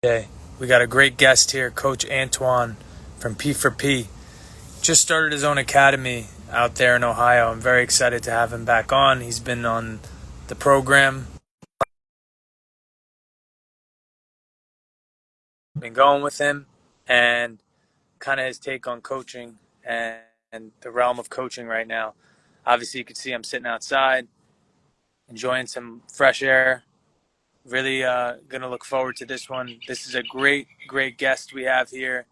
Okay. We got a great guest here, Coach Antwon from P4P. Just started his own academy out there in Ohio. I'm very excited to have him back on. He's been on the program, been going with him, and kind of his take on coaching and the realm of coaching right now. Obviously, you can see I'm sitting outside, enjoying some fresh air. Really going to look forward to this one. This is a great, great guest we have here.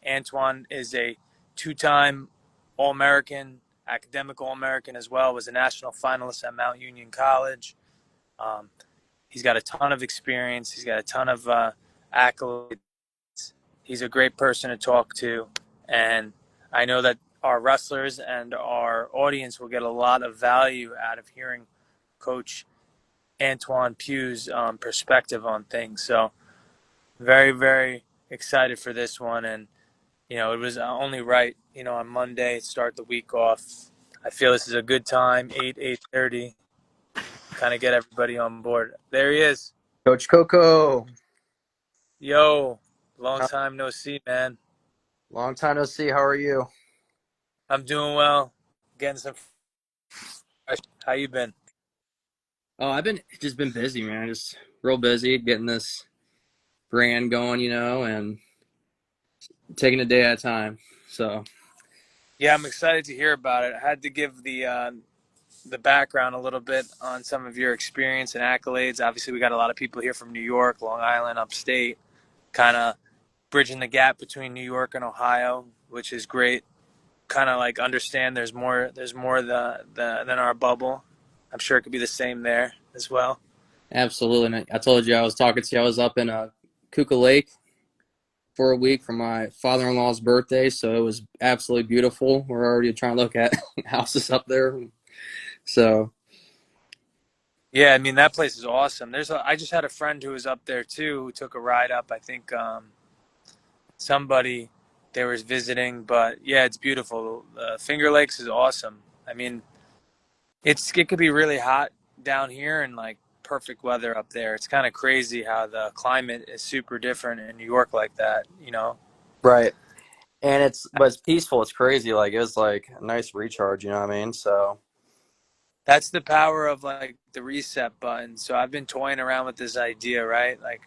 Antwon is a two-time All-American, academic All-American as well, was a national finalist at Mount Union College. Um, he's got a ton of experience. He's got a ton of accolades. He's a great person to talk to. And I know that our wrestlers and our audience will get a lot of value out of hearing Coach Antwon Pugh's perspective on things. So very, very excited for this one. And, it was only right, on Monday, start the week off. I feel this is a good time, 8:30, kind of get everybody on board. There he is. Coach Coco, Yo, long how, time no see, man. long time no see. How are you? I'm doing well. Getting some fresh. How you been? Oh, I've been busy, man. Just real busy getting this brand going, and taking a day at a time. So, Yeah, I'm excited to hear about it. I had to give the background a little bit on some of your experience and accolades. Obviously, we got a lot of people here from New York, Long Island, upstate, kind of bridging the gap between New York and Ohio, which is great. Kind of like understand there's more than our bubble. I'm sure it could be the same there as well. absolutely. And I told you I was talking to you. I was up in Kuka Lake for a week for my father-in-law's birthday, so it was absolutely beautiful. We're already trying to look at houses up there. So, Yeah, I mean that place is awesome. I just had a friend who was up there too, who took a ride up. I think somebody they was visiting, but yeah, it's beautiful. Finger Lakes is awesome. I mean, it could be really hot down here and like perfect weather up there. It's kind of crazy how the climate is super different in New York like that. right. And but it's peaceful. It's crazy. Like, it was like a nice recharge, you know what I mean? So, That's the power of like the reset button. So I've been toying around with this idea, right? Like,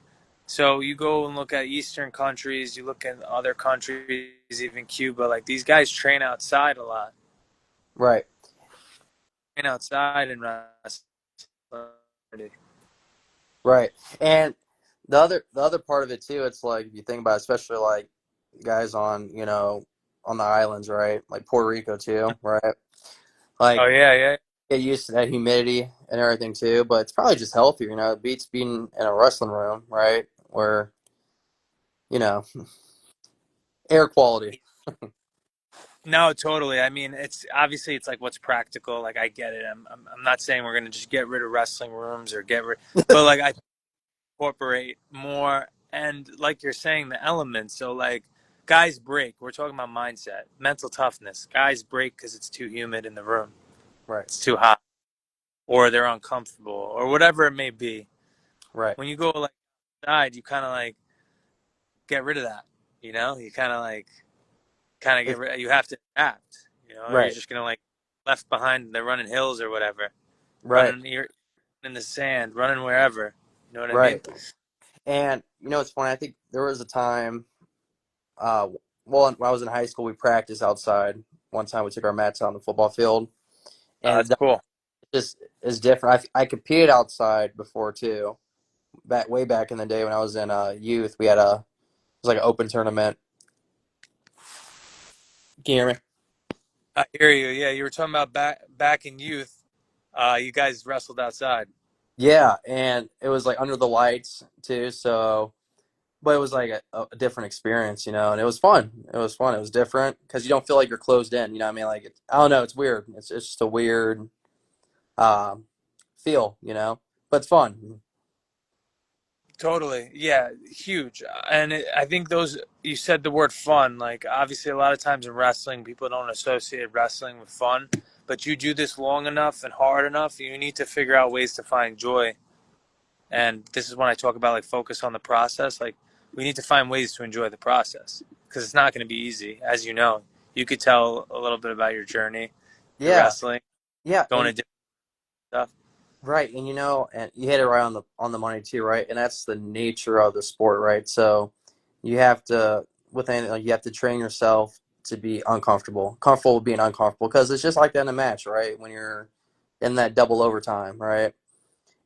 so you go and look at Eastern countries, you look at other countries, even Cuba. Like these guys train outside a lot, right. train outside and rest. Right. And the other part of it too, it's like if you think about it, especially like guys on the islands, right? Like Puerto Rico too, right? Oh Like yeah, yeah, get used to that humidity and everything too, but it's probably just healthier, it beats being in a wrestling room, right? Where, you know, air quality. no, totally. I mean, it's like what's practical. Like I get it. I'm not saying we're gonna just get rid of wrestling rooms or get rid, but like I incorporate more and like you're saying the elements. So like guys break. We're talking about mindset, mental toughness. Guys break because it's too humid in the room. Right. It's too hot, or they're uncomfortable, or whatever it may be. Right. When you go like outside, you kind of like get rid of that. You kind of get It, rid. You have to adapt. Or you're right. just gonna like left behind. They're running hills or whatever, Right. running you're in the sand, running wherever. You know what I mean? Right. And it's funny, I think there was a time uh well when I was in high school we practiced outside. One time we took our mats out on the football field, and That's cool. just is different. I competed outside before too. Way back in the day when I was in youth, we had it was like an open tournament. Can you hear me? I hear you. Yeah, you were talking about back in youth. You guys wrestled outside. Yeah, and it was like under the lights too. So, but it was like a different experience, and it was fun. It was fun. It was different because you don't feel like you're closed in. You know what I mean? Like I don't know. It's weird. It's just a weird um, feel, but it's fun. Totally. Yeah, huge. And I think you said the word fun. Like, obviously, a lot of times in wrestling, people don't associate wrestling with fun. But you do this long enough and hard enough, you need to figure out ways to find joy. And this is when I talk about like focus on the process. Like, we need to find ways to enjoy the process because it's not going to be easy. As you know, you could tell a little bit about your journey to Yeah, wrestling, yeah, going and to different stuff. right, and and you hit it right on the money too, right? And that's the nature of the sport, right? So you have to with anything, like, you have to train yourself to be comfortable with being uncomfortable, because it's just like that in a match, right? When you're in that double overtime, right?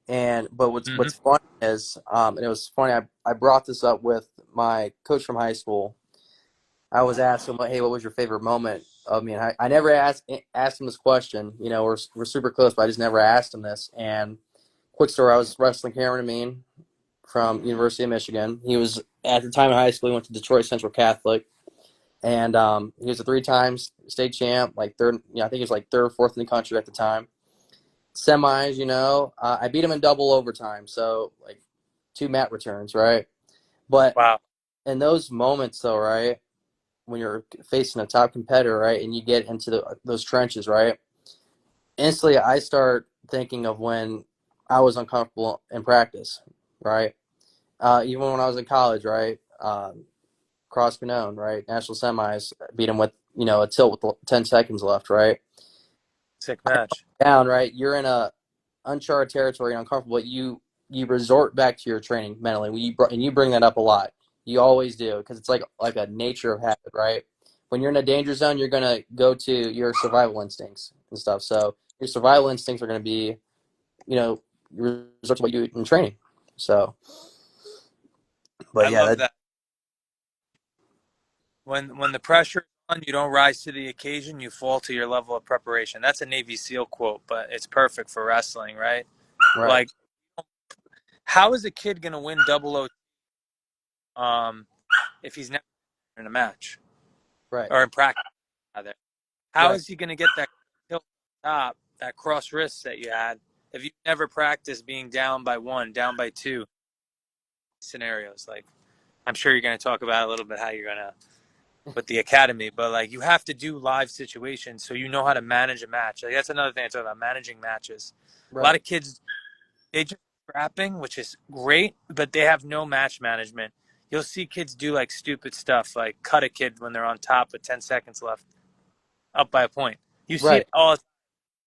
And but Mm-hmm. what's funny is, and it was funny. I brought this up with my coach from high school. I was asked him, like, "Hey, what was your favorite moment of me?" And I never asked him this question. You know, we're super close, but I just never asked him this. And quick story: I was wrestling Cameron Amin from University of Michigan. He was at the time in high school. He went to Detroit Central Catholic, and he was a 3 times state champ, like third. You know, I think he was like third or fourth in the country at the time. Semis, I beat him in double overtime, so like 2 mat returns, right? But Wow. in those moments, though, right, when you're facing a top competitor, right, and you get into those trenches, right, instantly I start thinking of when I was uncomfortable in practice, right? Even when I was in college, right, cross Canone, right, national semis, beat him with a tilt with 10 seconds left, right? Sick match. Down, right, you're in a uncharted territory and uncomfortable. You resort back to your training mentally. And you bring that up a lot. You always do, because it's like a nature of habit, right? When you're in a danger zone, you're gonna go to your survival instincts and stuff. So your survival instincts are gonna be, you resort to what you do in training. So, but I yeah, love that. When the pressure is on, you don't rise to the occasion. You fall to your level of preparation. That's a Navy SEAL quote, but it's perfect for wrestling, right? right, Like, how is a kid gonna win double O if he's never in a match right, or in practice? Rather, how right, is he gonna get that tilt top, that cross wrist that you had, if you never practice being down by one, down by two scenarios? Like, I'm sure you're gonna talk about a little bit how you're gonna with the academy, but like you have to do live situations so you know how to manage a match. Like that's another thing I talk about, managing matches. A lot right, of kids they just scrapping, which is great, but they have no match management. You'll see kids do like stupid stuff, like cut a kid when they're on top with 10 seconds left, up by a point. You see right, it all,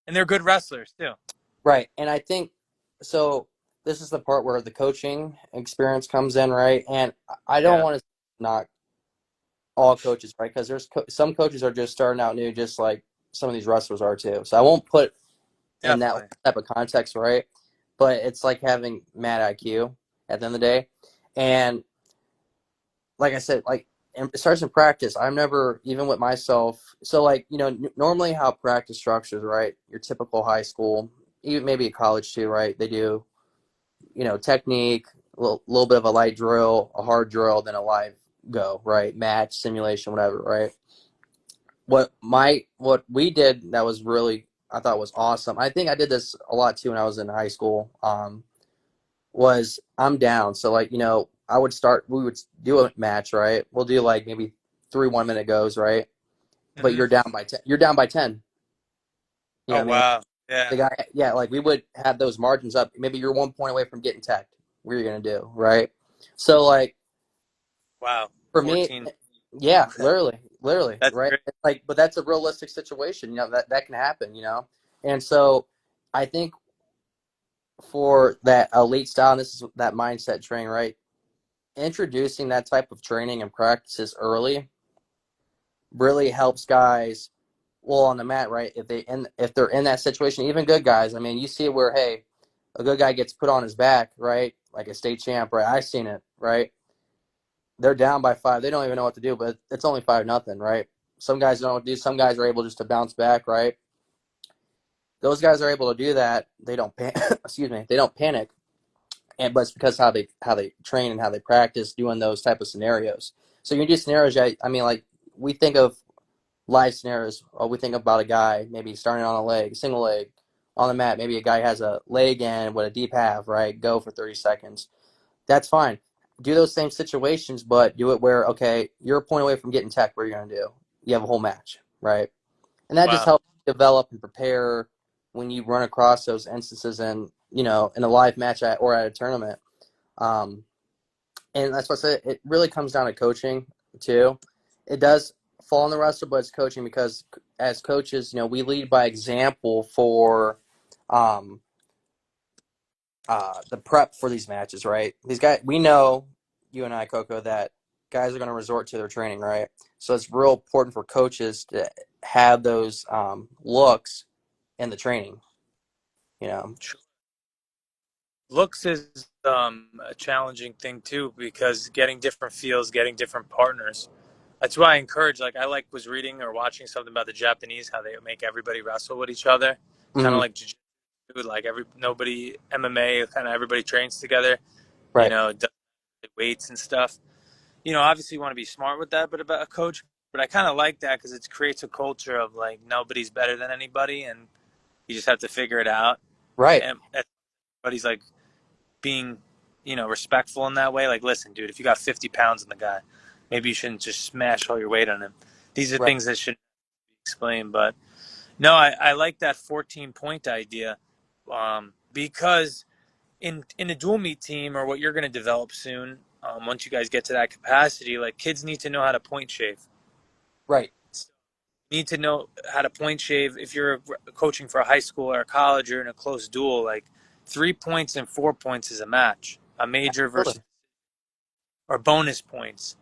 and they're good wrestlers too. right. And I think so. This is the part where the coaching experience comes in, right? And I don't Yeah, want to knock all coaches, right? Because some coaches are just starting out new, just like some of these wrestlers are too. So I won't put in that definitely. type of context, right? But it's like having mad IQ at the end of the day. And like I said, like it starts in practice. I'm never, even with myself. So like, normally how practice structures, right? Your typical high school, even maybe college too, right? They do, technique, little bit of a light drill, a hard drill, then a live go, right? Match, simulation, whatever, right? What we did that was really, I thought, was awesome. I think I did this a lot too when I was in high school. Was I'm down, so like we would do a match, right? We'll do like maybe 3 1-minute goes, right? But Hmm. you're down by 10. You're down by 10. You know Oh what I mean? wow, yeah, The guy, yeah, like we would have those margins up. Maybe you're 1 point away from getting teched. What are you gonna do, right? So like wow, for me, 14. yeah, literally, That's right? great. It's like, but that's a realistic situation. That can happen. And so I think for that elite style, and this is that mindset training, right? Introducing that type of training and practices early really helps guys. Well, on the mat, right? If they're in that situation, even good guys. I mean, you see it where, hey, a good guy gets put on his back, right? Like a state champ, right? I've seen it, right? They're down by 5. They don't even know what to do, but it's only 5-0, right? Some guys don't know what to do. Some guys are able just to bounce back, right? Those guys are able to do that. They don't excuse me. They don't panic, but it's because how they train and how they practice doing those type of scenarios. So you do scenarios. I mean, like we think of live scenarios. Or we think about a guy maybe starting on a leg, single leg on the mat. Maybe a guy has a leg in with a deep half, right? Go for 30 seconds. That's fine. Do those same situations, but do it where, okay, you're a point away from getting tech. What are you going to do? You have a whole match, right? And that just Wow. helps develop and prepare when you run across those instances in a live match or at a tournament. Um, And that's what I said. It really comes down to coaching too. It does fall on the wrestler, but it's coaching because as coaches, we lead by example for um, the prep for these matches, right? These guys, we know, you and I, Coco, that guys are going to resort to their training, right? So it's real important for coaches to have those looks in the training, you know. Looks is a challenging thing too because getting different feels, getting different partners. That's why I encourage. Like I was reading or watching something about the Japanese, how they make everybody wrestle with each other, kind of Hmm. like jiu-jitsu, like nobody MMA, kind of everybody trains together. Right, Does weights and stuff. Obviously you want to be smart with that, but about a coach. But I kind of like that because it creates a culture of like nobody's better than anybody, and you just have to figure it out. right, And everybody's like being, respectful in that way. Like, listen, dude, if you got 50 pounds on the guy, maybe you shouldn't just smash all your weight on him. These are right, things that should be explained. But no, I like that 14-point idea because in a dual meet team or what you're going to develop soon, once you guys get to that capacity, like kids need to know how to point shave. right, Need to know how to point shave if you're coaching for a high school or a college or in a close duel. Like 3 points and 4 points is a match, a major versus absolutely, or bonus points.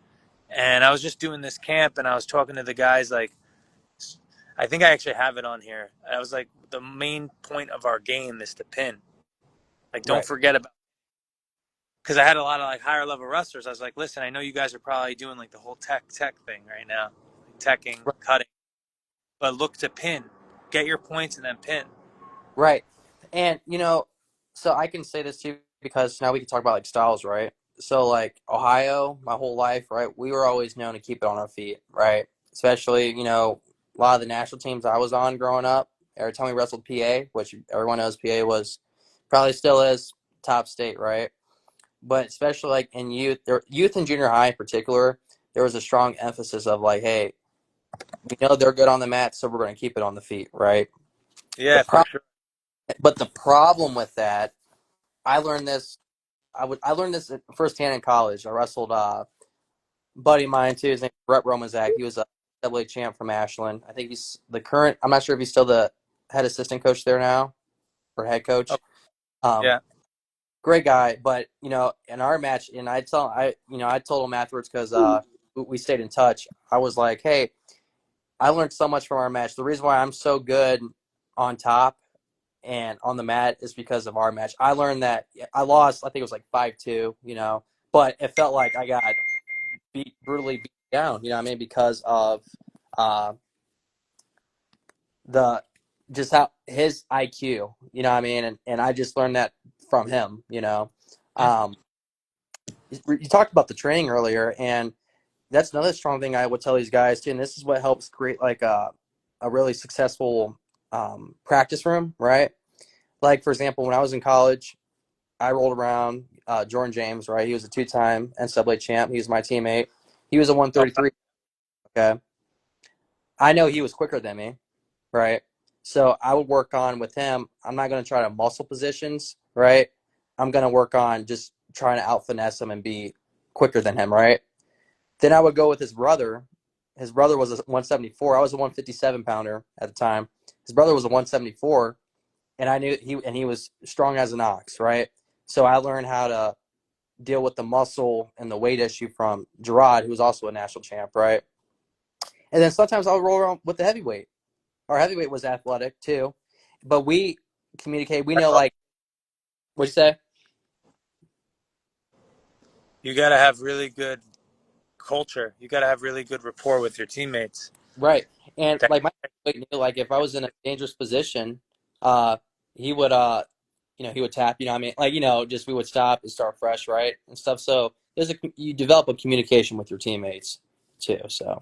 And I was just doing this camp and I was talking to the guys like, I think I actually have it on here. I was like, the main point of our game is to pin. Like, don't right, forget about, because I had a lot of like higher level wrestlers. I was like, listen, I know you guys are probably doing like the whole tech thing right now, like teching, right. cutting, but look to pin. Get your points and then pin. Right. And so I can say this too because now we can talk about like styles, right? So like Ohio, my whole life, right? We were always known to keep it on our feet, right? Especially, a lot of the national teams I was on growing up, every time we wrestled PA, which everyone knows PA was probably still is top state, right? But especially like in youth and junior high in particular, there was a strong emphasis of like, hey, we know they're good on the mat, so we're going to keep it on the feet, right? The Yeah, for pro- sure. but the problem with that I learned this. I learned this firsthand in college. I wrestled a buddy of mine too. His name is Brett Romazak. He was a double A champ from Ashland. I think he's the current. I'm not sure if he's still the head assistant coach there now or head Oh, coach. Um, yeah. Great guy, but in our match, and I told him afterwards because we stayed in touch. I was like, hey, I learned so much from our match. The reason why I'm so good on top and on the mat is because of our match. I learned that I lost. I think it was like 5-2, but it felt like I got brutally beat down. You know what I mean? Because of uh, the just how his IQ. You know what I mean? And I just learned that from him. Um, you talked about the training earlier, and that's another strong thing I would tell these guys too. And this is what helps create like a really successful practice room, right? Like for example, when I was in college, I rolled around Jordan James, right? He was a two-time NCAA champ. He was my teammate. He was a Oh, 133. Okay, I know he was quicker than me, right? So I would work on with him. I'm not going to try to muscle positions, right? I'm going to work on just trying to out finesse him and be quicker than him, right? Then I would go with his brother. His brother was a 174. I was a 157 pounder at the time. His brother was a 174, and I knew he was strong as an ox, right? So I learned how to deal with the muscle and the weight issue from Gerard, who was also a national champ, right? And then sometimes I'll roll around with the heavyweight. Our heavyweight was athletic too, but we communicate. We know, like, what you say, you got to have really good culture. You got to have really good rapport with your teammates. right? And like my heavyweight knew, like, if I was in a dangerous position, uh, he would, he would tap. You know, what I mean, like, just we would stop and start fresh, right, and stuff. So you develop a communication with your teammates too. So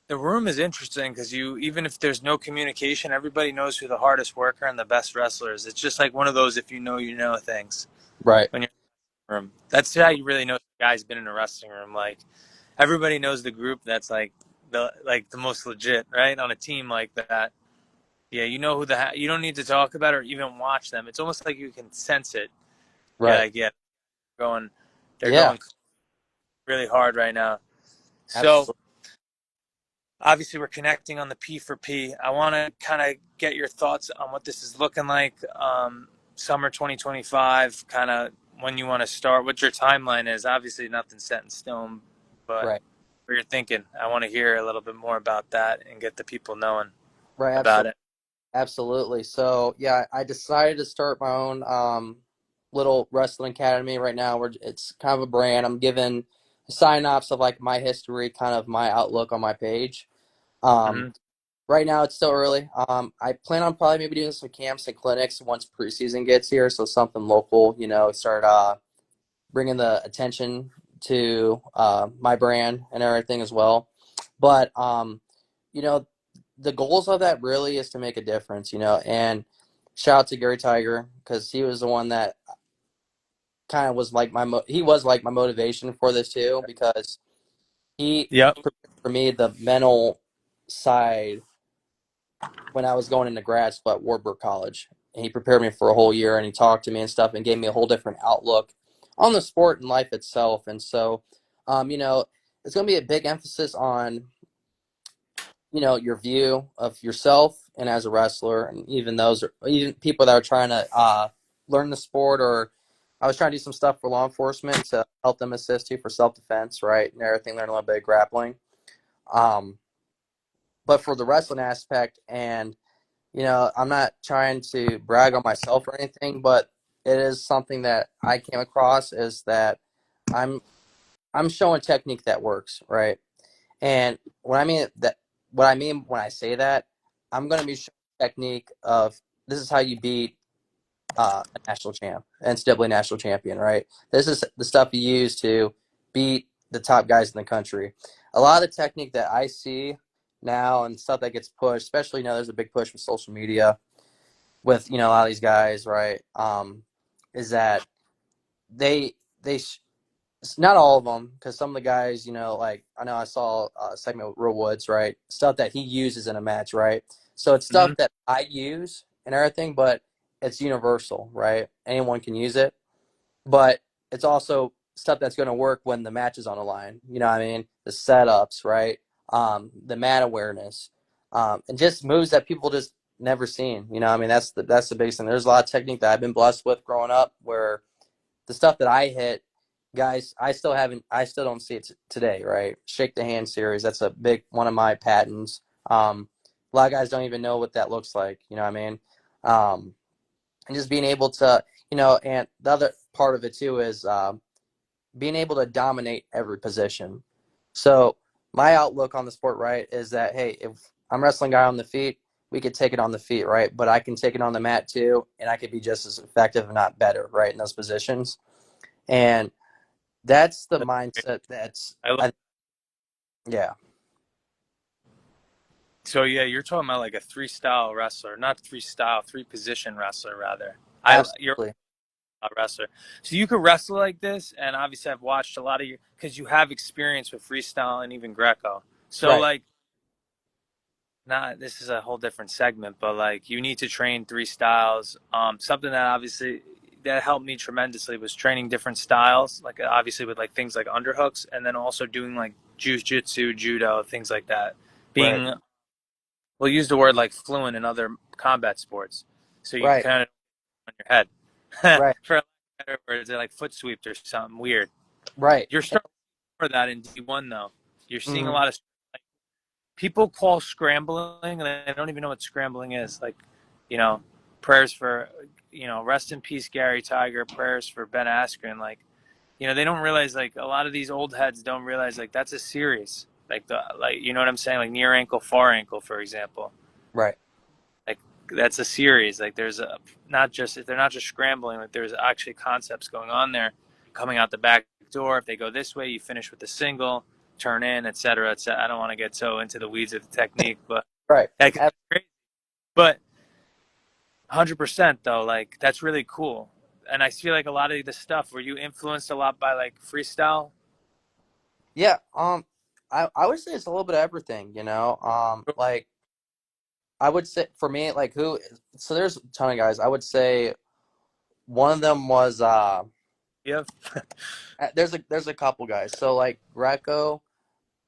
The room is interesting because even if there's no communication, everybody knows who the hardest worker and the best wrestler is. It's just like one of those if you know things right, when you're in the room. That's how you really know the guy's been in a wrestling room. Like everybody knows the group that's like the most legit, right? On a team like that. Yeah, you know you don't need to talk about it or even watch them. It's almost like you can sense it. Yeah, right, like, yeah, going they're yeah, going. really hard right now. So Absolutely. obviously we're connecting on the P4P. I want to kind of get your thoughts on what this is looking like. Summer 2025, kind of when you want to start, what your timeline is. Obviously, nothing's set in stone, but Right. what you're thinking. I want to hear a little bit more about that and get the people knowing Right. about Absolutely. it. Absolutely. So yeah, I decided to start my own little wrestling academy right now. Where it's kind of a brand. I'm giving sign-offs of like my history, kind of my outlook on my page. Um, Mm-hmm. right now it's still early. I plan on probably maybe doing some camps and clinics once preseason gets here. So something local, start bringing the attention to my brand and everything as well. But you know, the goals of that really is to make a difference, and shout out to Gary Tiger because he was the one that kind of was like he was like my motivation for this too because he Yep. prepared for me the mental side when I was going into grad school at Wartburg College. And he prepared me for a whole year and he talked to me and stuff and gave me a whole different outlook on the sport and life itself. And so, um, you know, it's going to be a big emphasis on your view of yourself and as a wrestler, and even people that are trying to learn the sport. Or I was trying to do some stuff for law enforcement to help them assist you for self-defense, right, and everything. Learn a little bit of grappling, um, but for the wrestling aspect. And I'm not trying to brag on myself or anything, but it is something that I came across is that i'm I'm showing technique that works, right? And what I mean when I say that, I'm going to be showing technique of this is how you beat a national champ, NCAA national champion, right? This is the stuff you use to beat the top guys in the country. A lot of the technique that I see now and stuff that gets pushed, especially now there's a big push with social media with a lot of these guys, right? Is that they not all of them, because some of the guys, like I know I saw a segment with Real Woods, right? Stuff that he uses in a match, right? So it's Mm-hmm. stuff that I use and everything, but it's universal, right? Anyone can use it, but it's also stuff that's going to work when the match is on the line. You know what I mean? The setups, right? The mat awareness, and just moves that people just never seen. You know, what I mean, that's the biggest thing. There's a lot of technique that I've been blessed with growing up where the stuff that I hit, guys, I still don't see it today, right? Shake the hand series, that's a big one of my patents. A lot of guys don't even know what that looks like, you know what I mean? And just being able to, and the other part of it too is being able to dominate every position. So my outlook on the sport, right, is that, hey, if I'm wrestling a guy on the feet, we could take it on the feet, right? But I can take it on the mat too, and I could be just as effective, if not better, right, in those positions. And that's the mindset I love. yeah, So yeah, you're talking about like a three style wrestler, not three style, three position wrestler rather. You're absolutely. a wrestler, so you could wrestle like this. And obviously, I've watched a lot of you because you have experience with freestyle and even Greco. So Right, like, not this is a whole different segment, but like you need to train three styles. Something that obviously that helped me tremendously was training different styles, like obviously with like things like underhooks, and then also doing like jujitsu, judo, things like that. right, Being we'll use the word like fluent in other combat sports, so you right, kind of on your head right, for better words, they're like foot sweeps or something weird. right. You're starting for that in D1 though. You're seeing a Mm-hmm. lot of like, people call scrambling, and I don't even know what scrambling is. Like, you know, prayers for, rest in peace, Gary Tiger. Prayers for Ben Askren. Like, they don't realize like a lot of these old heads don't realize like that's a series. Like you know what I'm saying? Like near ankle, far ankle, for example. Right, Like that's a series. Like there's a not just they're not just scrambling. Like there's actually concepts going on there, coming out the back door. If they go this way, you finish with a single, turn in, etc. etc. I don't want to get so into the weeds of the technique, but right. that could be crazy. But 100% though, like that's really cool. And I feel like a lot of the stuff were you influenced a lot by like freestyle. Yeah. I would say it's a little bit of everything, like I would say for me, like so there's a ton of guys. I would say one of them was Yep. There's a couple guys. So like Greco,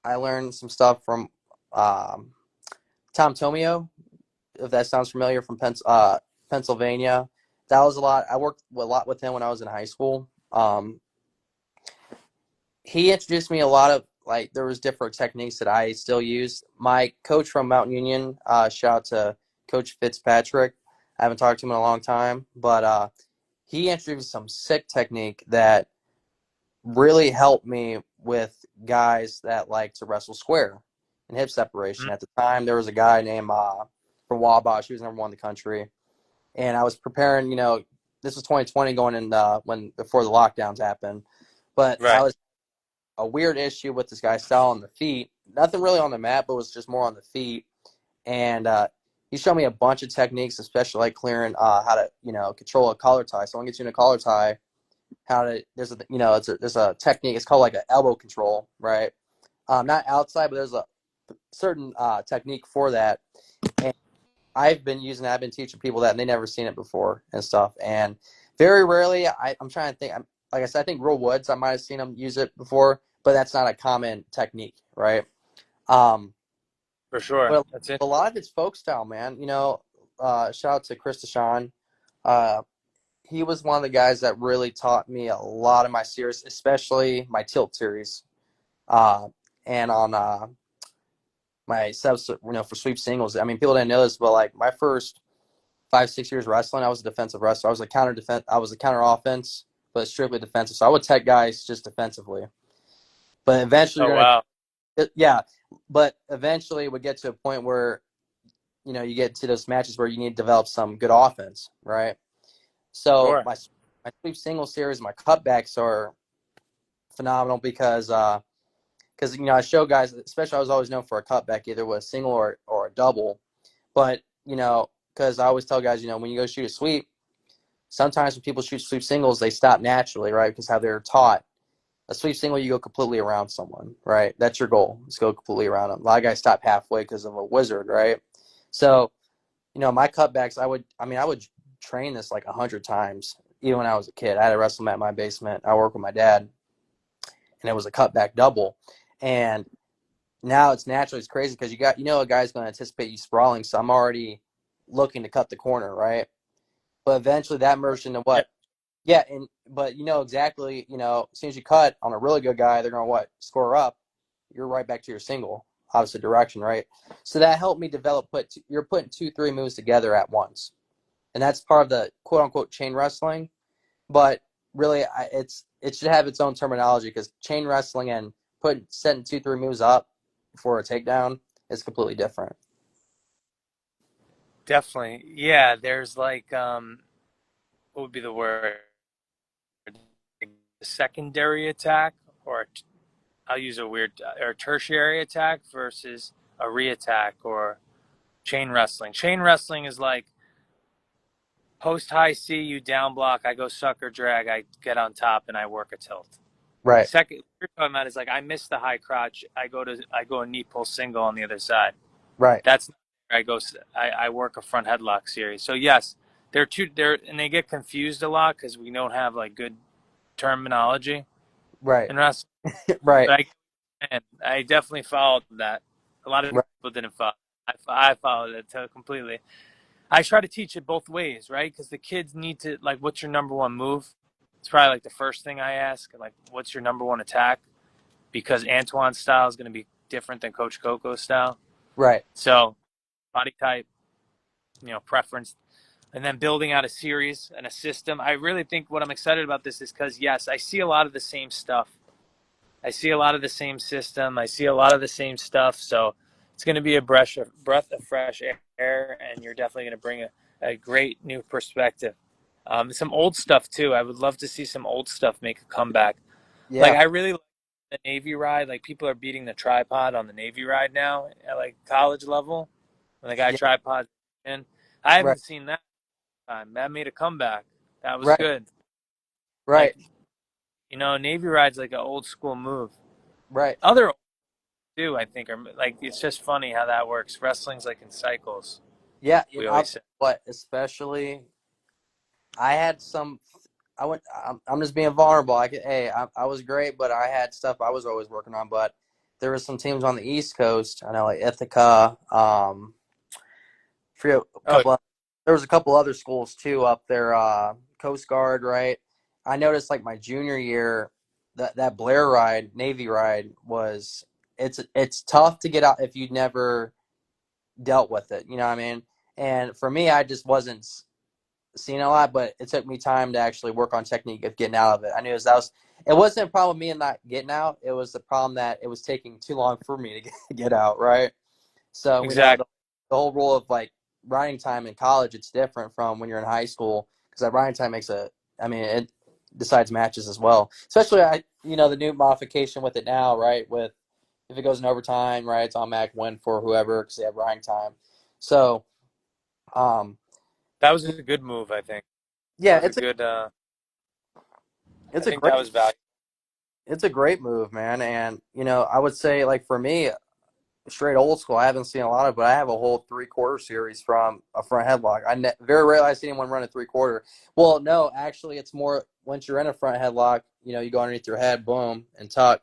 I learned some stuff from um, Tom Tomio, if that sounds familiar, from Pennsylvania. That was a lot. I worked a lot with him when I was in high school. He introduced me a lot of like there was different techniques that I still use. My coach from Mount Union, shout out to Coach Fitzpatrick. I haven't talked to him in a long time, but he introduced some sick technique that really helped me with guys that like to wrestle square and hip separation. At the time, there was a guy named from Wabash. He was number one in the country, and I was preparing. You know, this was 2020, going in when before the lockdowns happened, but I Right. was a weird issue with this guy's style on the feet. Nothing really on the mat, but it was just more on the feet. And he showed me a bunch of techniques, especially like clearing how to control a collar tie. Someone gets you in a collar tie, how to there's a technique. It's called like an elbow control, right? Not outside, but there's a certain technique for that. And I've been using that. I've been teaching people that, and they never seen it before and stuff. And very rarely, I'm trying to think. Like I said, I think Real Woods, I might have seen them use it before, but that's not a common technique, right? Um, For sure. but That's it. a lot of it's folk style, man. Shout out to Chris Deshawn. Uh, he was one of the guys that really taught me a lot of my series, especially my tilt series, uh, and on my subs, for sweep singles. I mean, people didn't know this, but like my first 5, 6 years wrestling, I was a defensive wrestler. I was a counter defense. I was a counter offense, but strictly defensive. So I would tech guys just defensively. But eventually, Oh you're wow. gonna, yeah. But eventually, it would get to a point where you get to those matches where you need to develop some good offense, right? So Sure. my sweep single series, my cutbacks are phenomenal because I show guys, especially I was always known for a cutback, either with a single or a double. But because I always tell guys, when you go shoot a sweep, sometimes when people shoot sweep singles, they stop naturally, right? Because how they're taught. A sweep single, you go completely around someone, right? That's your goal. Is go completely around them. A lot of guys stop halfway because of a wizard, right? So, my cutbacks, I would train this like 100 times, even when I was a kid. I had a wrestle mat in my basement. I worked with my dad, and it was a cutback double. And now it's crazy because a guy's going to anticipate you sprawling, so I'm already looking to cut the corner, right? But eventually that merged into Yeah. what? Yeah, but exactly, as soon as you cut on a really good guy, they're going to what? Score up. You're right back to your single, opposite direction, right? So that helped me develop. You're putting 2, 3 moves together at once, and that's part of the quote unquote chain wrestling. But really, it should have its own terminology because chain wrestling and setting 2, 3 moves up for a takedown is completely different. Definitely. Yeah. There's like what would be the word? A secondary attack, or I'll use a weird or tertiary attack versus a re-attack or chain wrestling. Chain wrestling is like post high C, you down block, I go sucker drag, I get on top and I work a tilt. Right, Second, what you're talking about is like I miss the high crotch, I go a knee pull single on the other side. right, That's I work a front headlock series. So yes, they're and they get confused a lot because we don't have like good terminology right, in wrestling. right, But I definitely followed that. A lot of right, people didn't follow. I followed it completely. I try to teach it both ways, right? Because the kids need to like, what's your number one move? It's probably like the first thing I ask, like, what's your number one attack? Because Antwon's style is going to be different than Coach Coco's style. right. So body type, preference, and then building out a series and a system. I really think what I'm excited about this is because yes, I see a lot of the same stuff. I see a lot of the same system. I see a lot of the same stuff. So it's going to be a breath of fresh air, and you're definitely going to bring a great new perspective. Some old stuff too. I would love to see some old stuff make a comeback. Like Yeah, I really like the Navy ride. Like people are beating the tripod on the Navy ride now at like college level. When the guy yeah, tripod in, I right, haven't seen that time. That made a comeback. That was right, good. right, Like Navy ride's like an old school move. right. Other do I think are like it's just funny how that works. Wrestling's like in cycles. Yeah, We I'll always tell say. you what, especially I had some. I went. I'm just being vulnerable. I was great, but I had stuff I was always working on. But there were some teams on the East Coast. I know, like Ithaca. Forget a Oh, couple. There was a couple other schools too up there. Coast Guard, right? I noticed like my junior year, that Blair ride, Navy ride was. It's tough to get out if you'd never dealt with it. You know what I mean? And for me, I just wasn't seen a lot, but it took me time to actually work on technique of getting out of it. I knew it wasn't a problem with me not getting out. It was the problem that it was taking too long for me to get out, right? So we know exactly. the whole rule of like riding time in college, it's different from when you're in high school because that riding time it decides matches as well. Especially, the new modification with it now, right? With if it goes in overtime, right, it's automatic win for whoever because they have riding time. So, um, That was a good move, I think. That yeah, was a good. I it's a think that great was valuable. it's a great move, man. And I would say like for me, straight old school, I haven't seen a lot of, but I have a whole 3/4 series from a front headlock. Very rarely I see anyone run a 3/4. Well, no, actually, it's more once you're in a front headlock, you go underneath your head, boom, and tuck.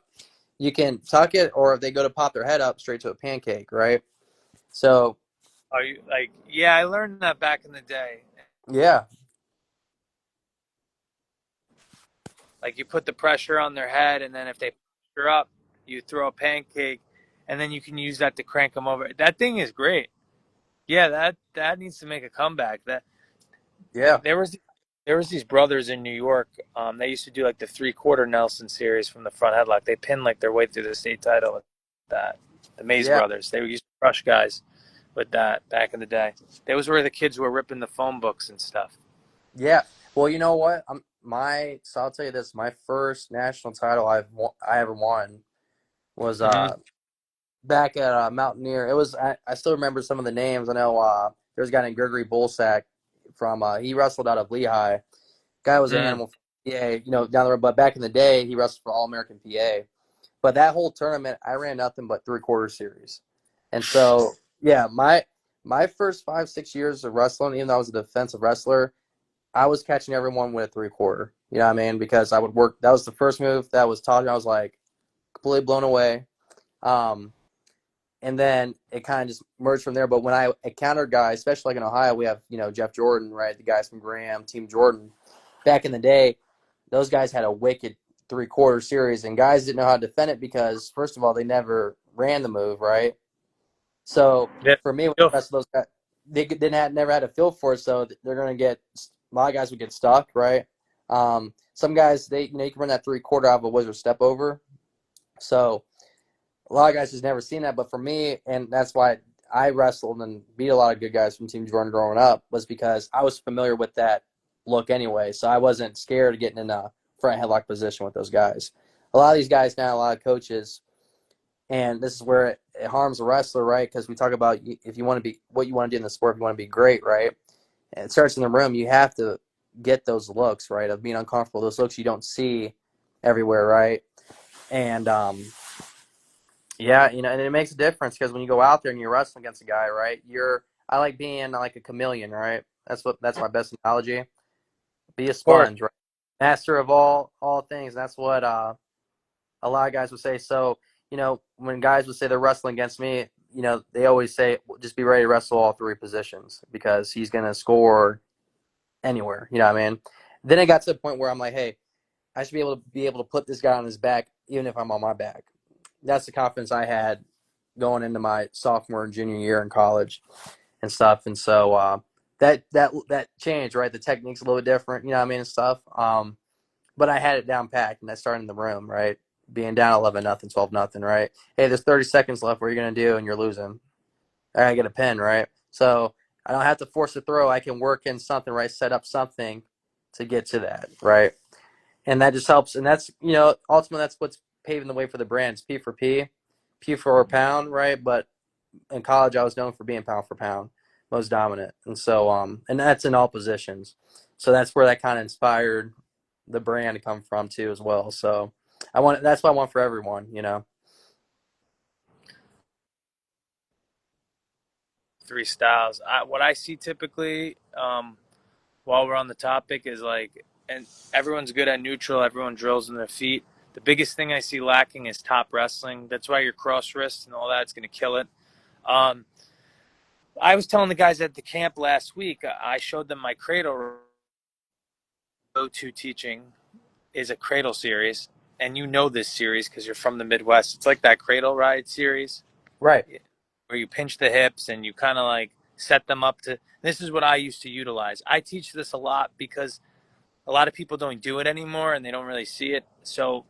You can tuck it, or if they go to pop their head up, straight to a pancake, right? So, Are you like? Yeah, I learned that back in the day. yeah, Like you put the pressure on their head, and then if they pressure up, you throw a pancake, and then you can use that to crank them over. That thing is great. Yeah, that needs to make a comeback. That yeah, there was these brothers in New York. They used to do like the 3/4 Nelson series from the front headlock. They pinned like their way through the state title with that. The Mays yeah, brothers. They used to crush guys with that back in the day. That was where the kids were ripping the phone books and stuff. yeah. Well, you know what? So I'll tell you this: my first national title I ever won was Hmm. back at Mountaineer. I still remember some of the names. I know there's a guy named Gregory Bolsack from he wrestled out of Lehigh. Guy was an Mm. animal. Yeah, down the road. But back in the day, he wrestled for All American PA. But that whole tournament, I ran nothing but 3/4 series. And so, yeah, my first 5 6 years of wrestling, even though I was a defensive wrestler, I was catching everyone with a 3/4. You know what I mean? Because I would work. That was the first move that was taught me. I was like completely blown away. Um, and then it kind of just merged from there. But when I encountered guys, especially like in Ohio, we have Jeff Jordan, right? The guys from Graham, Team Jordan. Back in the day, those guys had a wicked 3/4 series, and guys didn't know how to defend it because first of all, they never ran the move, right? So Yeah. for me, when Feel the rest of those guys, they didn't have never had a feel for it, so they're gonna get a lot of guys would get stuck, right? Some guys you can run that 3/4 out of a wizard step over, so a lot of guys just never seen that. But for me, and that's why I wrestled and beat a lot of good guys from Team Jordan growing up, was because I was familiar with that look anyway. So I wasn't scared of getting in a front headlock position with those guys. A lot of these guys now, a lot of coaches, and this is where it harms a wrestler, right? Because we talk about if you want to be what you want to do in the sport, if you want to be great, right? And it starts in the room. You have to get those looks, right, of being uncomfortable. Those looks you don't see everywhere, right? And yeah, and it makes a difference because when you go out there and you're wrestling against a guy, right? I like being like a chameleon, right? That's my best analogy. Be a course. sponge, right? Master of all things. That's what a lot of guys would say. So, when guys would say they're wrestling against me, they always say just be ready to wrestle all three positions because he's gonna score anywhere. You know what I mean? Then it got to the point where I'm like, hey, I should be able to put this guy on his back even if I'm on my back. That's the confidence I had going into my sophomore and junior year in college and stuff. And so that changed, right? The technique's a little bit different, you know what I mean, and stuff. But I had it down packed, and I started in the room, right? Being down 11-0, 12-0, right? Hey, there's 30 seconds left. What are you gonna do? And you're losing. I gotta get a pin, right? So I don't have to force a throw. I can work in something, right? Set up something to get to that, right? And that just helps. And that's ultimately that's what's paving the way for the brands. P4P, P for pound, right? But in college, I was known for being pound for pound, most dominant, and so and that's in all positions. So that's where that kind of inspired the brand to come from too, as well. So that's what I want for everyone. Three styles. What I see typically, while we're on the topic, is like and everyone's good at neutral. Everyone drills in their feet. The biggest thing I see lacking is top wrestling. That's why your cross wrists and all that's going to kill it. Um, I was telling the guys at the camp last week, I showed them my cradle go-to teaching is a cradle series. And you know this series because you're from the Midwest. It's like that cradle ride series Right. where you pinch the hips and you kind of like set them up to. This is what I used to utilize. I teach this a lot because a lot of people don't do it anymore and they don't really see it. So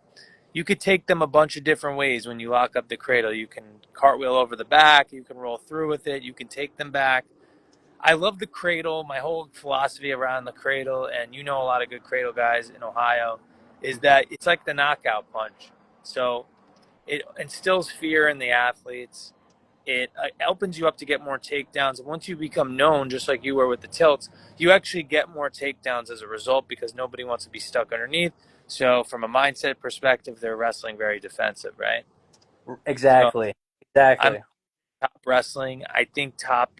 you could take them a bunch of different ways when you lock up the cradle. You can cartwheel over the back, you can roll through with it, you can take them back. I love the cradle. My whole philosophy around the cradle, and you know a lot of good cradle guys in Ohio, is that it's like the knockout punch. So it instills fear in the athletes. It opens you up to get more takedowns. And once you become known, just like you were with the tilts, you actually get more takedowns as a result because nobody wants to be stuck underneath. So from a mindset perspective, they're wrestling very defensive, right? So Exactly. I'm Exactly. top wrestling. I think top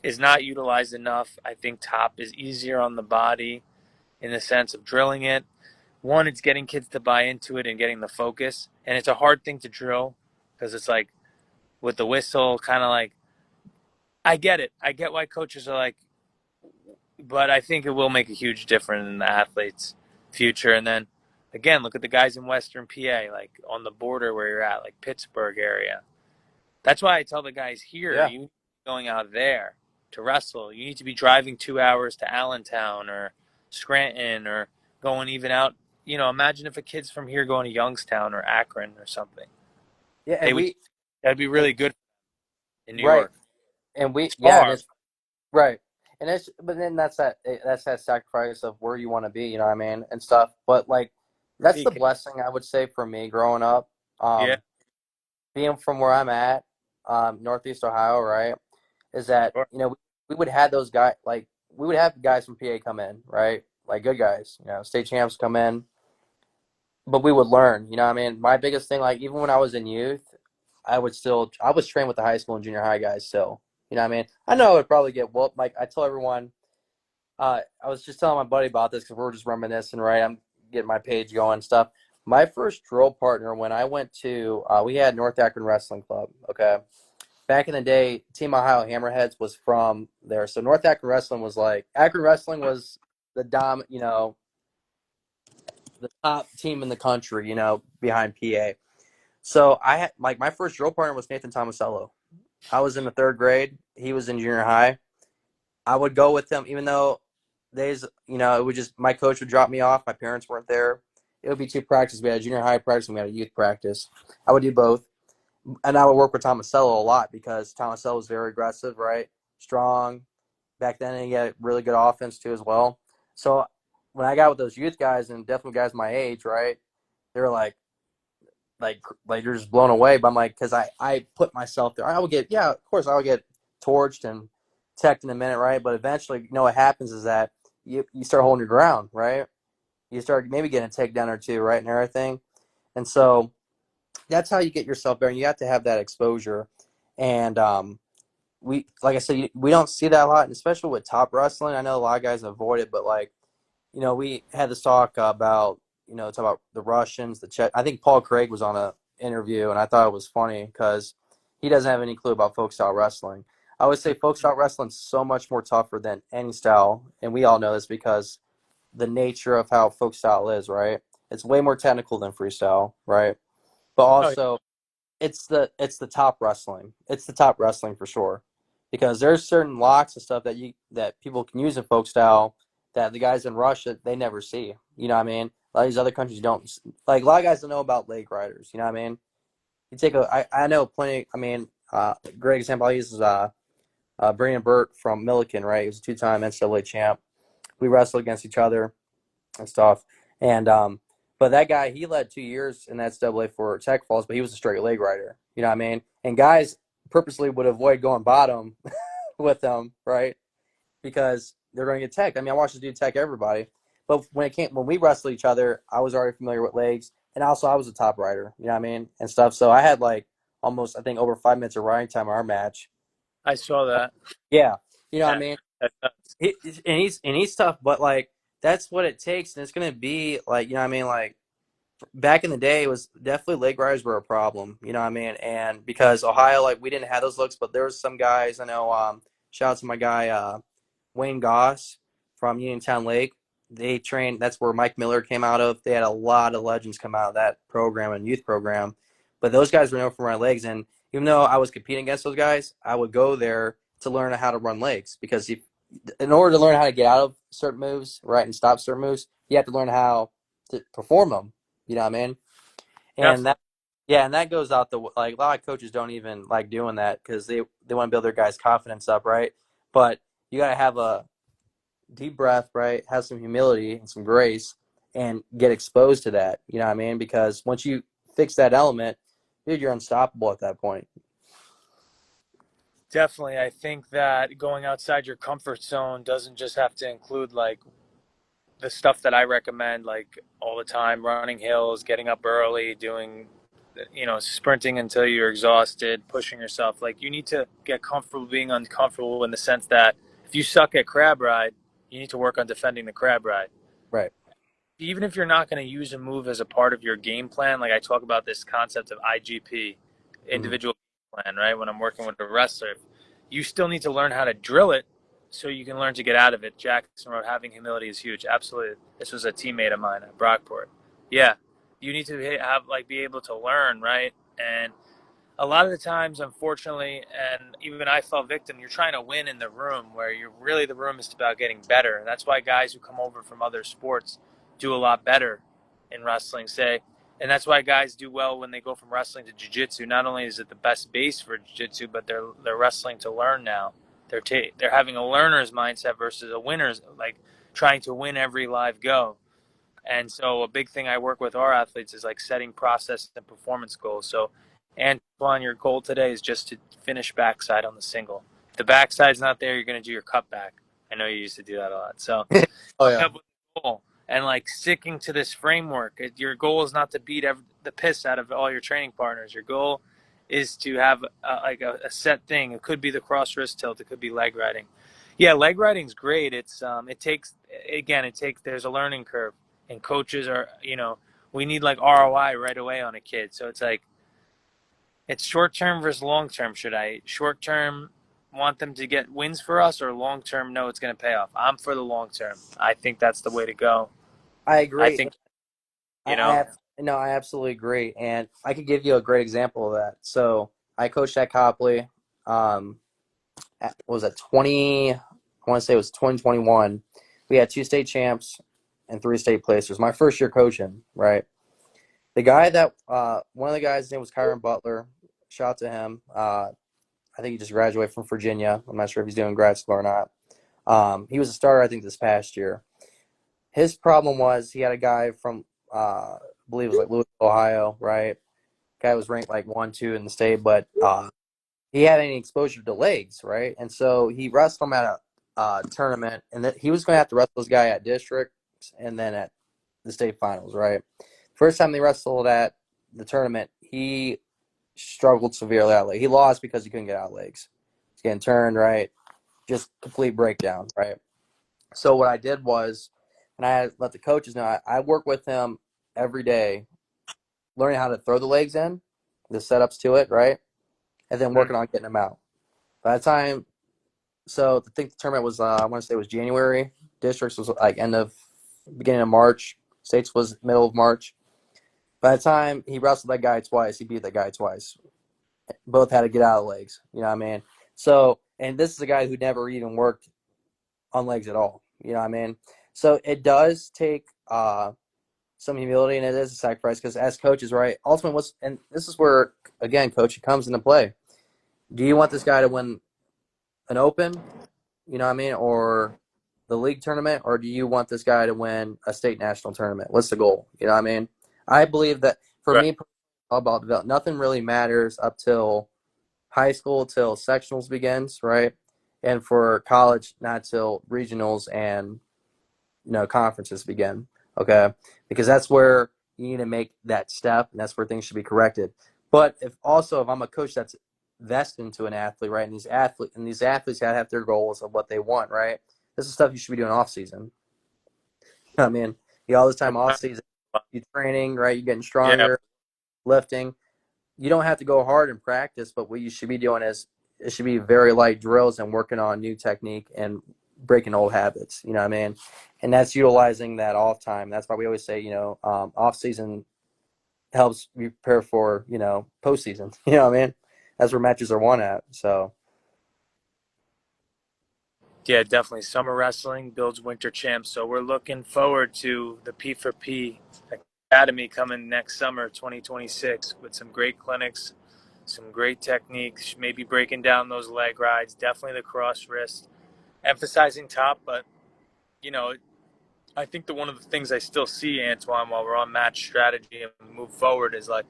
is not utilized enough. I think top is easier on the body in the sense of drilling it. One, it's getting kids to buy into it and getting the focus. And it's a hard thing to drill because it's like with the whistle, kind of like, I get it. I get why coaches are like, but I think it will make a huge difference in the athlete's future. And then again, look at the guys in Western PA, like on the border where you're at, like Pittsburgh area. That's why I tell the guys here, Yeah. you need to be going out there to wrestle. You need to be driving 2 hours to Allentown or Scranton or going even out. You know, imagine if a kid's from here going to Youngstown or Akron or something. Yeah. They would. That'd be And really good in New right. York. It's Yeah, and far. it's right. And it's, but then that's that sacrifice of where you want to be, you know what I mean, and stuff. But like, that's the PK. blessing I would say for me growing up. Yeah. Being from where I'm at, Northeast Ohio, right, is that, Sure. we would have those guys, like, we would have guys from PA come in, right? Like good guys, state champs come in, but we would learn, you know what I mean? My biggest thing, like, even when I was in youth, I was trained with the high school and junior high guys still. You know what I mean? I know I would probably get whooped. Like I tell everyone, I was just telling my buddy about this because we're just reminiscing, right? I'm getting my page going and stuff. My first drill partner when I went to, we had North Akron Wrestling Club. Okay, back in the day, Team Ohio Hammerheads was from there. So North Akron Wrestling was like Akron Wrestling was the the top team in the country, behind PA. So I had like my first drill partner was Nathan Tomasello. I was in the third grade. He was in junior high. I would go with him, even though it would just my coach would drop me off. My parents weren't there. It would be two practices. We had a junior high practice and we had a youth practice. I would do both, and I would work with Tomasello a lot because Tomasello was very aggressive, right? Strong. Back then, and he had really good offense too as well. So when I got with those youth guys and definitely guys my age, right? They were like you're just blown away. But I'm like, because I put myself there. I would get, yeah, of course I would get torched and teched in a minute, right? But eventually, what happens is that you start holding your ground, right? You start maybe getting a takedown or two, right, and everything. And so that's how you get yourself better. And you have to have that exposure. And we, like I said, we don't see that a lot, and especially with top wrestling. I know a lot of guys avoid it, but like, we had this talk about, talk about the Russians, the Czech. I think Paul Craig was on a interview, and I thought it was funny because he doesn't have any clue about folk style wrestling. I would say folk style wrestling is so much more tougher than any style, and we all know this because the nature of how folk style is, right? It's way more technical than freestyle, right? But Oh, also it's the top wrestling. It's the top wrestling for sure, because there's certain locks and stuff that people can use in folk style that the guys in Russia they never see. You know what I mean? A lot of these other countries don't, like, a lot of guys don't know about leg riders. You know what I mean? You take I know plenty. I mean, great example I use is Brandon Burt from Milliken, right? He was a two-time NCAA champ. We wrestled against each other and stuff. And but that guy, he led 2 years in that NCAA for tech falls, but he was a straight leg rider. You know what I mean? And guys purposely would avoid going bottom with them, right? Because they're going to get tech. I mean, I watched this dude tech everybody. But when we wrestled each other, I was already familiar with legs, and also I was a top rider. You know what I mean? And stuff. So I had like almost, I think, over 5 minutes of riding time in our match. I saw that. Yeah, you know what I Yeah. mean? That's nuts. And he's tough, but like that's what it takes, and it's gonna be like, you know what I mean, like back in the day, it was definitely leg riders were a problem, you know what I mean? And because Ohio, like we didn't have those looks, but there was some guys I know. Shout out to my guy Wayne Goss from Uniontown Lake. They trained. That's where Mike Miller came out of. They had a lot of legends come out of that program and youth program. But those guys were known for running legs. And even though I was competing against those guys, I would go there to learn how to run legs because in order to learn how to get out of certain moves, right, and stop certain moves, you have to learn how to perform them. You know what I mean? And Definitely. that, yeah, and that goes out the like a lot of coaches don't even like doing that because they want to build their guys' confidence up, right? But you got to have a deep breath, right? Have some humility and some grace, and get exposed to that. You know what I mean? Because once you fix that element, dude, you're unstoppable at that point. Definitely. I think that going outside your comfort zone doesn't just have to include like the stuff that I recommend, like all the time, running hills, getting up early, doing, sprinting until you're exhausted, pushing yourself. Like you need to get comfortable being uncomfortable in the sense that if you suck at crab ride, you need to work on defending the crab ride. Right. Even if you're not going to use a move as a part of your game plan, like I talk about this concept of IGP, Mm-hmm. individual game plan, right? When I'm working with a wrestler, you still need to learn how to drill it so you can learn to get out of it. Jackson wrote, having humility is huge. Absolutely. This was a teammate of mine at Brockport. Yeah. You need to have, like, be able to learn, right? And a lot of the times, unfortunately, and even I fell victim, you're trying to win in the room where you're really the room is about getting better. That's why guys who come over from other sports do a lot better in wrestling, say. And that's why guys do well when they go from wrestling to jiu-jitsu. Not only is it the best base for jiu-jitsu, but they're wrestling to learn now. They're having a learner's mindset versus a winner's, like trying to win every live go. And so a big thing I work with our athletes is like setting process and performance goals. So Antwon, your goal today is just to finish backside on the single. If the backside's not there, you're going to do your cutback. I know you used to do that a lot. So Oh coming yeah. up with a goal and like sticking to this framework. Your goal is not to beat the piss out of all your training partners. Your goal is to have like a set thing. It could be the cross wrist tilt. It could be leg riding. Yeah, leg riding's great. It takes, again, there's a learning curve, and coaches are, we need like ROI right away on a kid. So it's like it's short term versus long term. Should I short term want them to get wins for us, or long term know it's going to pay off? I'm for the long term. I think that's the way to go. I I agree. think, I, you I know, have no, I absolutely agree, and I could give you a great example of that. So I coached at Copley. What was that 20? I want to say it was 2021. We had two state champs and three state placers. My first year coaching, right? The guy that one of the guys' name was Kyron Butler. Shout out to him. I think he just graduated from Virginia. I'm not sure if he's doing grad school or not. He was a starter, I think, this past year. His problem was he had a guy from, I believe it was like Louisville, Ohio, right? Guy was ranked like 1, 2 in the state, but he had any exposure to legs, right? And so he wrestled him at a tournament, and that he was going to have to wrestle this guy at districts and then at the state finals, right? First time they wrestled at the tournament, he struggled severely out leg. He lost because he couldn't get out legs. He's getting turned, right? Just complete breakdown, right? So what I did was, and I had let the coaches know, I work with him every day, learning how to throw the legs in, the setups to it, right? And then working on getting them out. By the time, so I think the tournament was, I want to say it was January. Districts was like beginning of March. States was middle of March. By the time he wrestled that guy twice, he beat that guy twice. Both had to get out of legs. You know what I mean? So, and this is a guy who never even worked on legs at all. You know what I mean? So it does take some humility, and it is a sacrifice because as coaches, right? Ultimately, and this is where again, coaching comes into play. Do you want this guy to win an open? You know what I mean, or the league tournament, or do you want this guy to win a state national tournament? What's the goal? You know what I mean? I believe that for right. me, all about development. Nothing really matters up till high school, till sectionals begins, right? And for college, not till regionals and conferences begin. Okay, because that's where you need to make that step, and that's where things should be corrected. But if I'm a coach that's vested into an athlete, right, and these athletes gotta have their goals of what they want, right? This is stuff you should be doing off season. I mean, all this time off season, you training, right? You're getting Yeah, stronger, lifting. You don't have to go hard in practice, but what you should be doing is it should be very light drills and working on new technique and breaking old habits. You know what I mean? And that's utilizing that off time. That's why we always say, off season helps you prepare for, postseason. You know what I mean? That's where matches are won at. So, yeah, definitely. Summer wrestling builds winter champs. So we're looking forward to the P4P Academy coming next summer, 2026, with some great clinics, some great techniques, maybe breaking down those leg rides, definitely the cross wrist, emphasizing top. But, you know, I think one of the things I still see, Antwon, while we're on match strategy and move forward is like,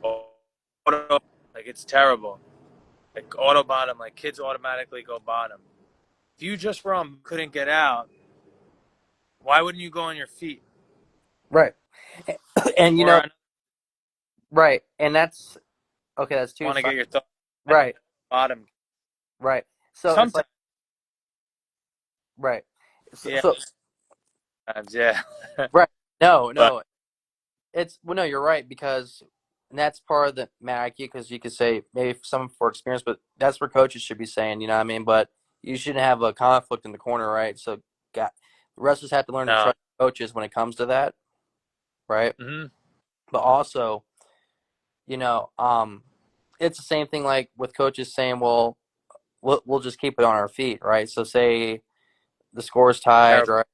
auto, like it's terrible. Like auto bottom, like kids automatically go bottom. If you just run, couldn't get out, why wouldn't you go on your feet? right. And, Or I right. And that's, okay, that's two want to sides. get your thoughts. Right. Bottom. Right. So it's like, Sometimes, right. So, yeah, so yeah. right. No, But no. No, you're right, because and that's part of the Mac, because you could say maybe some for experience, but that's where coaches should be saying, you know what I mean? But you shouldn't have a conflict in the corner, right? So got wrestlers have to learn to no. trust coaches when it comes to that, right? Hmm. But also, you know, um, it's the same thing like with coaches saying, well, we'll just keep it on our feet, right? So say the score's tied, Terrible. right?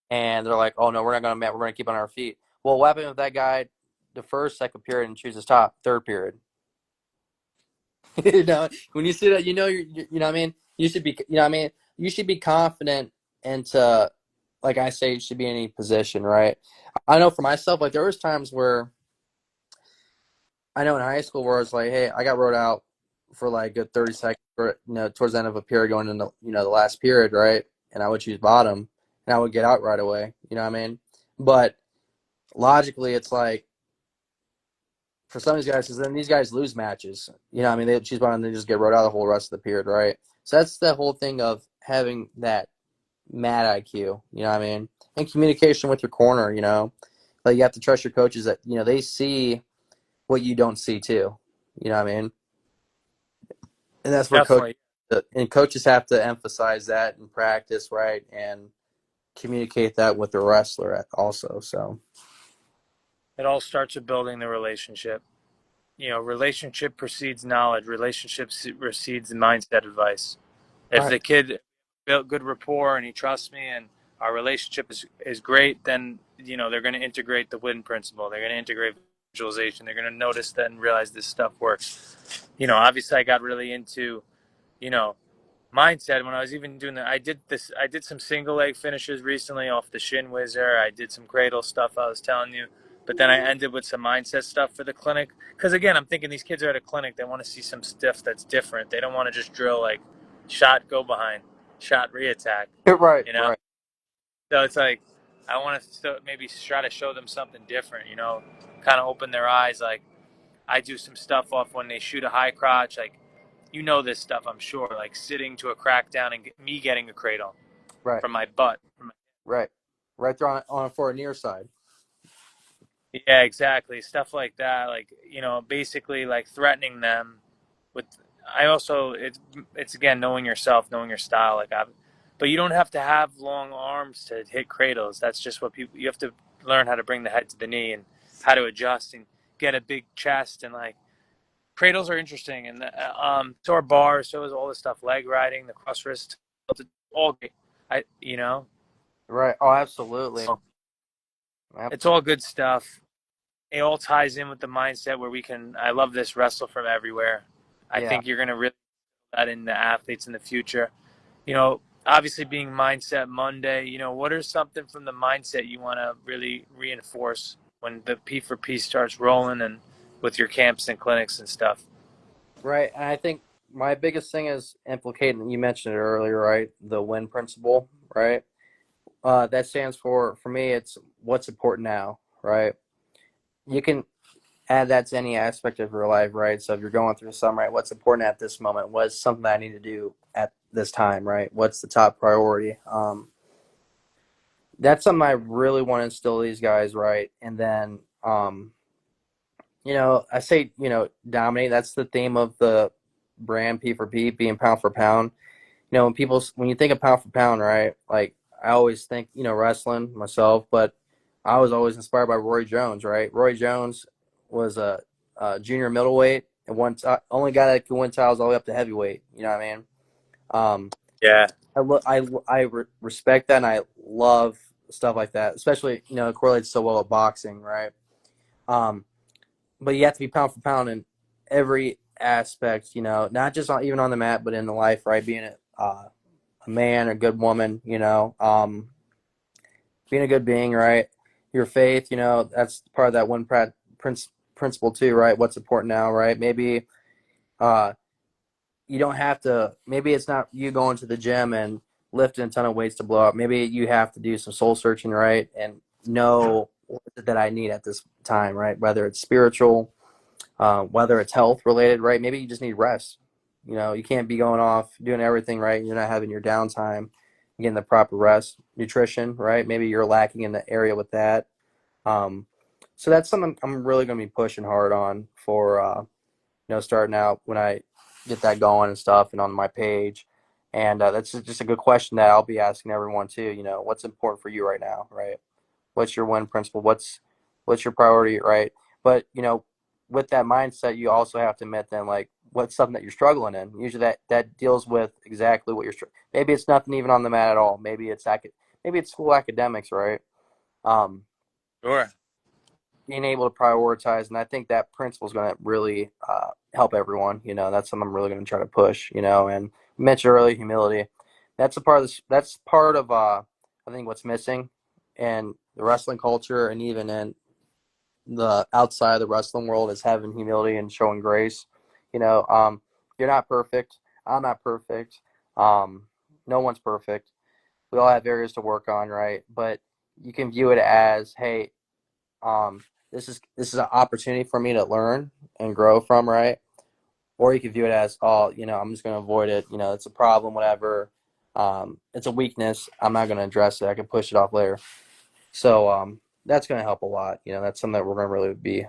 And they're like, oh no, we're not going to, we're going to keep on our feet. Well, what happened if that guy the first, second period and chooses top, third period? When you see that, you know what I mean? You should be, you know what I mean? You should be confident into, like I say, you should be in any position, right? I know for myself, like there was times where I know in high school where it's like, hey, I got wrote out for like a good 30 seconds, for, towards the end of a period going into, the last period, right? And I would choose bottom and I would get out right away, you know what I mean? But logically, it's like, for some of these guys, because then these guys lose matches. You know, what I mean, they choose one and they just get wrote out the whole rest of the period, right? So that's the whole thing of having that mad IQ. You know what I mean? And communication with your corner. Like you have to trust your coaches that they see what you don't see too. You know what I mean? And that's where Definitely. coaches have to emphasize that in practice, right? And communicate that with the wrestler also. So It all starts with building the relationship. Relationship precedes knowledge. Relationship precedes mindset advice. If right, the kid built good rapport and he trusts me and our relationship is great, then they're going to integrate the win principle. They're going to integrate visualization. They're going to notice that and realize this stuff works. Obviously I got really into you know mindset when I was even doing that. I did some single leg finishes recently off the shin whizzer. I did some cradle stuff I was telling you, but then I ended with some mindset stuff for the clinic because again I'm thinking these kids are at a clinic, they want to see some stuff that's different. They don't want to just drill like shot go behind, shot reattack, right, you know right, so it's like I want to maybe try to show them something different, kind of open their eyes. Like I do some stuff off when they shoot a high crotch, like this stuff, I'm sure, like sitting to a crackdown and me getting a cradle right, from my butt. right, right there on for a near side. Yeah, exactly. Stuff like that. Like, basically like threatening them with, I also, it's again, knowing yourself, knowing your style. But you don't have to have long arms to hit cradles. That's just what you have to learn how to bring the head to the knee and how to adjust and get a big chest. And like cradles are interesting. And, so are bars. So is all this stuff, leg riding, the cross wrist, all great. You know, Right. Oh, absolutely. so it's all Absolutely. good stuff. It all ties in with the mindset where I love this wrestle from everywhere. I Yeah. think you're going to really put that in the athletes in the future. Obviously being mindset Monday, what are something from the mindset you want to really reinforce when the P4P starts rolling and with your camps and clinics and stuff? Right. And I think my biggest thing is implicating, you mentioned it earlier, right? The win principle, right? That stands for me, it's what's important now, right? You can add that to any aspect of your life, right? So if you're going through something, right, what's important at this moment? What's something that I need to do at this time, right? What's the top priority? that's something I really want to instill these guys, right? And then, I say, dominate. That's the theme of the brand P4P, being pound for pound. When you think of pound for pound, right? Like I always think, wrestling myself, but I was always inspired by Roy Jones, right? Roy Jones was a junior middleweight and only guy that could win titles all the way up to heavyweight. You know what I mean? Um, Yeah, I respect that, and I love stuff like that, especially it correlates so well with boxing, right? Um, but you have to be pound for pound in every aspect, not just even on the mat, but in the life, right? Being a man, a good woman, being a good being, right? Your faith, that's part of that one principle too, right? What's important now, right? Maybe uh, you don't have to. Maybe it's not you going to the gym and lifting a ton of weights to blow up. Maybe you have to do some soul searching, right? And know what is it that I need at this time, right? Whether it's spiritual, whether it's health related, right? Maybe you just need rest. You can't be going off doing everything right. You're not having your downtime, getting the proper rest, nutrition, right? Maybe you're lacking in the area with that. Um, so that's something I'm really going to be pushing hard on for, starting out when I get that going and stuff and on my page. And that's just a good question that I'll be asking everyone too. What's important for you right now, right? What's your win principle? What's your priority, right? But with that mindset, you also have to admit then like what's something that you're struggling in. Usually that deals with exactly what maybe it's nothing even on the mat at all. Maybe it's school academics, right? Um, sure. Being able to prioritize, and I think that principle is going to really help everyone. That's something I'm really going to try to push. And you mentioned earlier humility. That's a part of this. That's part of I think what's missing in the wrestling culture, and even in the outside of the wrestling world, is having humility and showing grace. You're not perfect. I'm not perfect. Um, no one's perfect. We all have areas to work on, right? But you can view it as, hey, um, this is an opportunity for me to learn and grow from, right? Or you could view it as, oh, I'm just going to avoid it. It's a problem, whatever. It's a weakness. I'm not going to address it. I can push it off later. So that's going to help a lot. That's something that we're going to really be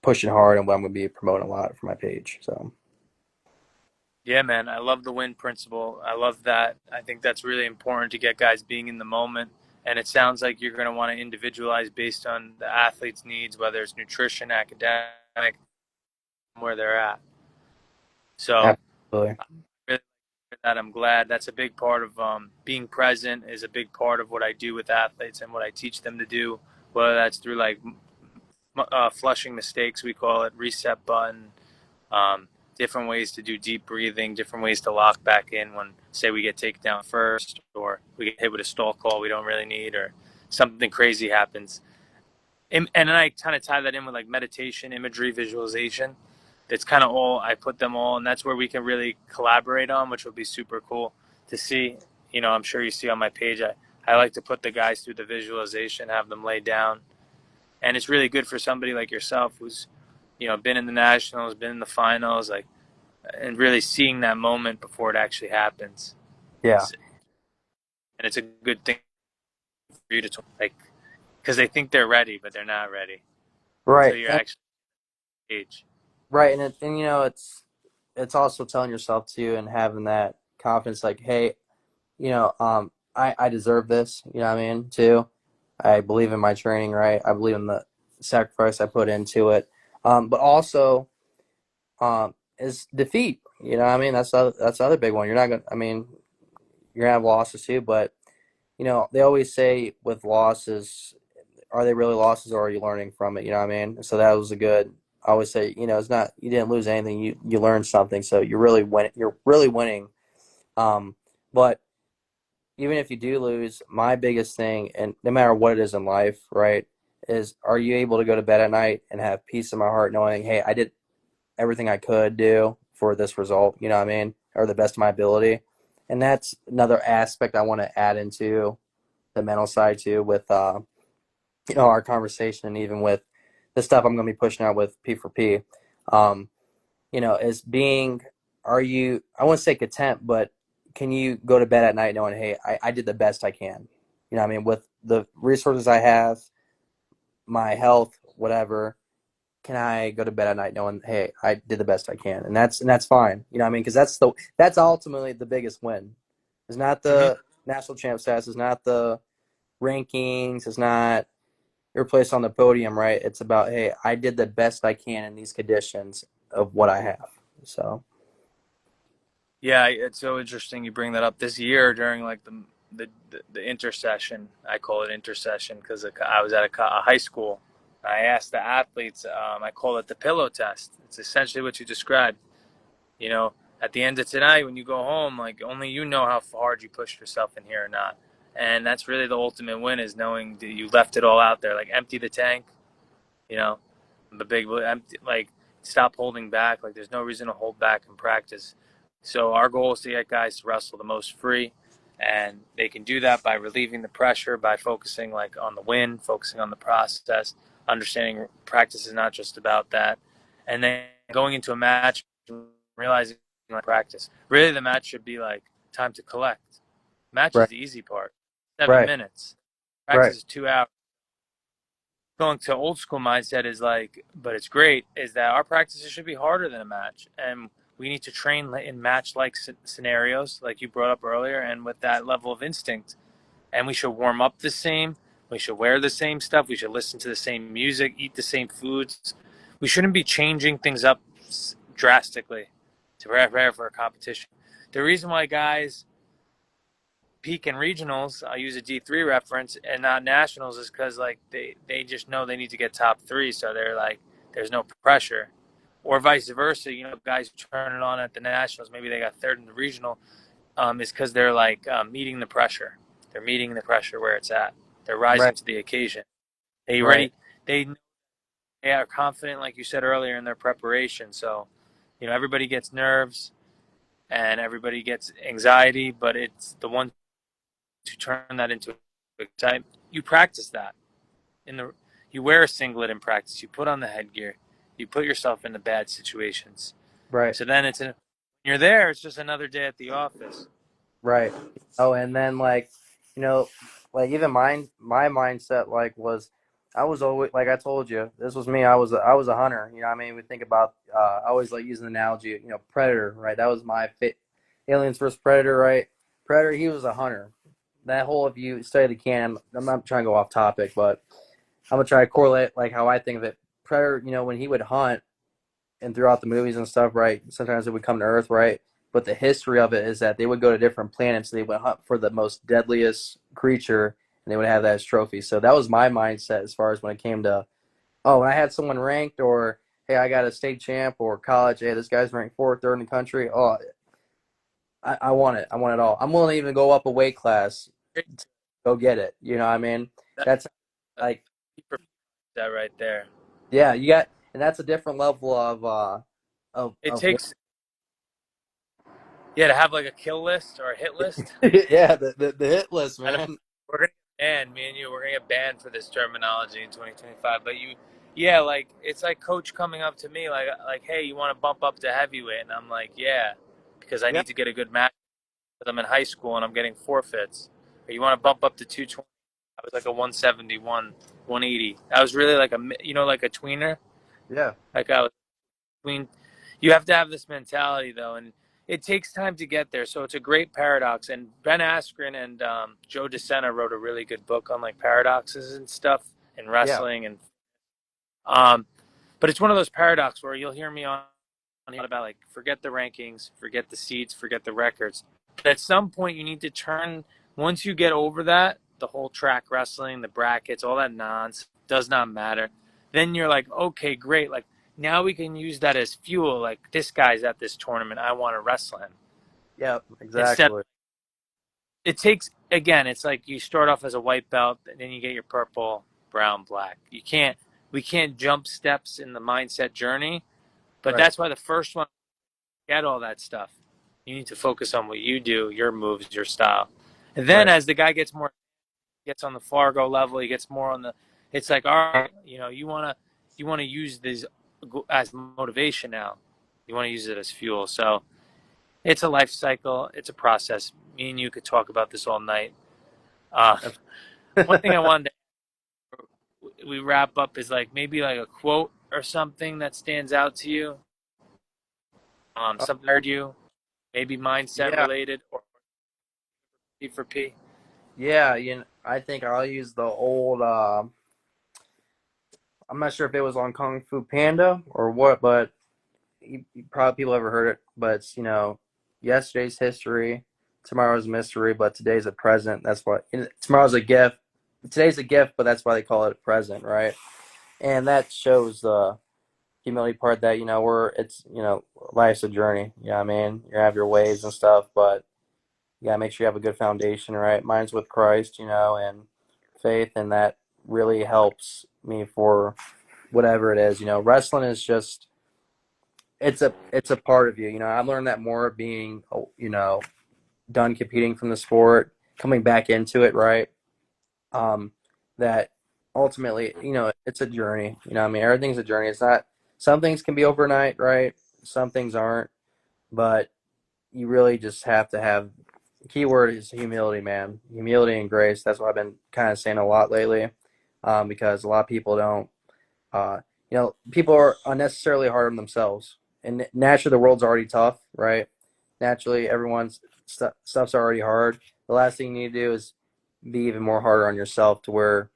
pushing hard and what I'm going to be promoting a lot for my page. So Yeah, man, I love the win principle. I love that. I think that's really important to get guys being in the moment. And it sounds like you're going to want to individualize based on the athlete's needs, whether it's nutrition, academic, where they're at. So, absolutely, really that I'm glad that's a big part of being present is a big part of what I do with athletes and what I teach them to do, whether that's through like flushing mistakes, we call it reset button, um, different ways to do deep breathing, different ways to lock back in when, say, we get taken down first, or we get hit with a stall call we don't really need, or something crazy happens. And then I kind of tie that in with like meditation, imagery, visualization. It's kind of all I put them all, and that's where we can really collaborate on, which will be super cool to see. I'm sure you see on my page. I like to put the guys through the visualization, have them lay down, and it's really good for somebody like yourself who's been in the nationals, been in the finals, like, and really seeing that moment before it actually happens. yeah, And it's a good thing for you to like, because they think they're ready, but they're not ready until right, you're actually age. right, and it's also telling yourself too and having that confidence, like, hey, I deserve this. You know what I mean? Too. I believe in my training, right? I believe in the sacrifice I put into it. But also, is defeat. You know what I mean? That's the other big one. You're not gonna. I mean, you're gonna have losses too, but they always say with losses, are they really losses or are you learning from it? You know what I mean? So that was a good. I always say, it's not you didn't lose anything. You learned something, so you're really winning. You're really winning. But even if you do lose, my biggest thing, and no matter what it is in life, right, is are you able to go to bed at night and have peace in my heart knowing, hey, I did everything I could do for this result, you know what I mean, or the best of my ability. And that's another aspect I want to add into the mental side too with, our conversation and even with the stuff I'm going to be pushing out with P4P. Um, is being, are you, I won't say content, but can you go to bed at night knowing, hey, I did the best I can, you know what I mean, with the resources I have, my health, whatever, can I go to bed at night knowing, hey, I did the best I can, and that's fine. You know what I mean? Because that's ultimately the biggest win. It's not Mm-hmm. the national champ status. It's not the rankings. It's not your place on the podium, right? It's about, hey, I did the best I can in these conditions of what I have. So Yeah, it's so interesting you bring that up. This year during like the intercession, I call it intercession because I was at a high school. I asked the athletes. I call it the pillow test. It's essentially what you described. You know, at the end of tonight, when you go home, like only you know how hard you pushed yourself in here or not. And that's really the ultimate win is knowing that you left it all out there. Like empty the tank, you know, the big empty, like stop holding back. Like there's no reason to hold back in practice. So our goal is to get guys to wrestle the most free, and they can do that by relieving the pressure, by focusing like on the win, focusing on the process, understanding practice is not just about that, and then going into a match, realizing like practice. Really, the match should be like time to collect. Match is right, the easy part. 7 right, minutes. right, Practice is 2 hours. Going to old school mindset is like, but it's great, is that our practices should be harder than a match. And we need to train in match like scenarios, like you brought up earlier, and with that level of instinct. And we should warm up the same. We should wear the same stuff. We should listen to the same music, eat the same foods. We shouldn't be changing things up drastically to prepare for a competition. The reason why guys peak in regionals, I'll use a D3 reference, and not nationals, is because like they just know they need to get top three, so they're like there's no pressure, or vice versa. You know, guys who turn it on at the nationals, maybe they got third in the regional, is because they're like meeting the pressure. They're meeting the pressure where it's at. They're right, rising to the occasion. They right. already they they are confident, like you said earlier, in their preparation. So, you know, everybody gets nerves and everybody gets anxiety, but it's the one to turn that into a type. You practice that in the. You wear a singlet in practice. You put on the headgear. You put yourself into bad situations. Right. So then when you're there. It's just another day at the office. Right. Oh, and then like, you know, like even my mindset like was I was always like I told you, this was me. I was a hunter. You know what I mean? We think about I always like using the analogy, you know, predator, right? That was my fit aliens versus predator, right? Predator, he was a hunter. That whole if you study the can, I'm not trying to go off topic, but I'm gonna try to correlate like how I think of it. Predator, you know, when he would hunt and throughout the movies and stuff, right? Sometimes it would come to Earth, right? But the history of it is that they would go to different planets. They would hunt for the most deadliest creature, and they would have that as trophy. So that was my mindset as far as when it came to, oh, when I had someone ranked, or hey, I got a state champ, or college, hey, this guy's ranked fourth, third in the country. Oh, I want it. I want it all. I'm willing to even go up a weight class to go get it. You know what I mean? That, That's like, that right there. yeah, you got, and that's a different level of It of takes to have like a kill list or a hit list. yeah, the hit list, I know man. we're gonna get banned, me and you. We're gonna get banned for this terminology in 2025. But yeah, like it's like coach coming up to me like, hey, you want to bump up to heavyweight? And I'm like, yeah, because I Yeah, need to get a good match. Because I'm in high school and I'm getting forfeits. Or you want to bump up to 220? I was like a 171, 180. I was really like like a tweener. yeah, Like I was between. You have to have this mentality though, and it takes time to get there. So it's a great paradox. And Ben Askren and Joe DeSena wrote a really good book on like paradoxes and stuff in yeah, wrestling. And um, but it's one of those paradoxes where you'll hear me on here about like forget the rankings, forget the seats, forget the records. But at some point, you need to turn. Once you get over that, the whole track wrestling, the brackets, all that nonsense does not matter. Then you're like, okay, great. Like now we can use that as fuel. Like this guy's at this tournament, I want to wrestle him. yeah, Instead, exactly. it takes again. It's like you start off as a white belt, and then you get your purple, brown, black. We can't jump steps in the mindset journey. But Right, that's why the first one, get all that stuff. You need to focus on what you do, your moves, your style. And then right. as the guy gets on the Fargo level, he gets more on the. It's like, all right, you wanna use these as motivation now. You want to use it as fuel. So it's a life cycle. It's a process. Me and you could talk about this all night. Uh, That's One thing I wanted to we wrap up is like maybe like a quote or something that stands out to you, something heard you, maybe mindset Yeah, related or P4P. yeah. I think I'll use the old. I'm not sure if it was on Kung Fu Panda or what, but probably people ever heard it. But it's yesterday's history, tomorrow's mystery, but today's a present. That's what tomorrow's a gift. Today's a gift, but that's why they call it a present, right? And that shows the humility part that it's life's a journey. I mean, you have your waves and stuff, but you gotta make sure you have a good foundation, right? Mine's with Christ, and faith, and that really helps me for whatever it is. Wrestling is just it's a part of you. I learned that more being done competing from the sport, coming back into it, right? Um, that ultimately, it's a journey. I mean, everything's a journey. It's not. Some things can be overnight, right? Some things aren't, but you really just have to have. The key word is humility, man. Humility and grace. That's what I've been kind of saying a lot lately, because a lot of people don't. Uh, people are unnecessarily hard on themselves, and naturally, the world's already tough, right? Naturally, everyone's stuff's already hard. The last thing you need to do is be even more harder on yourself to where,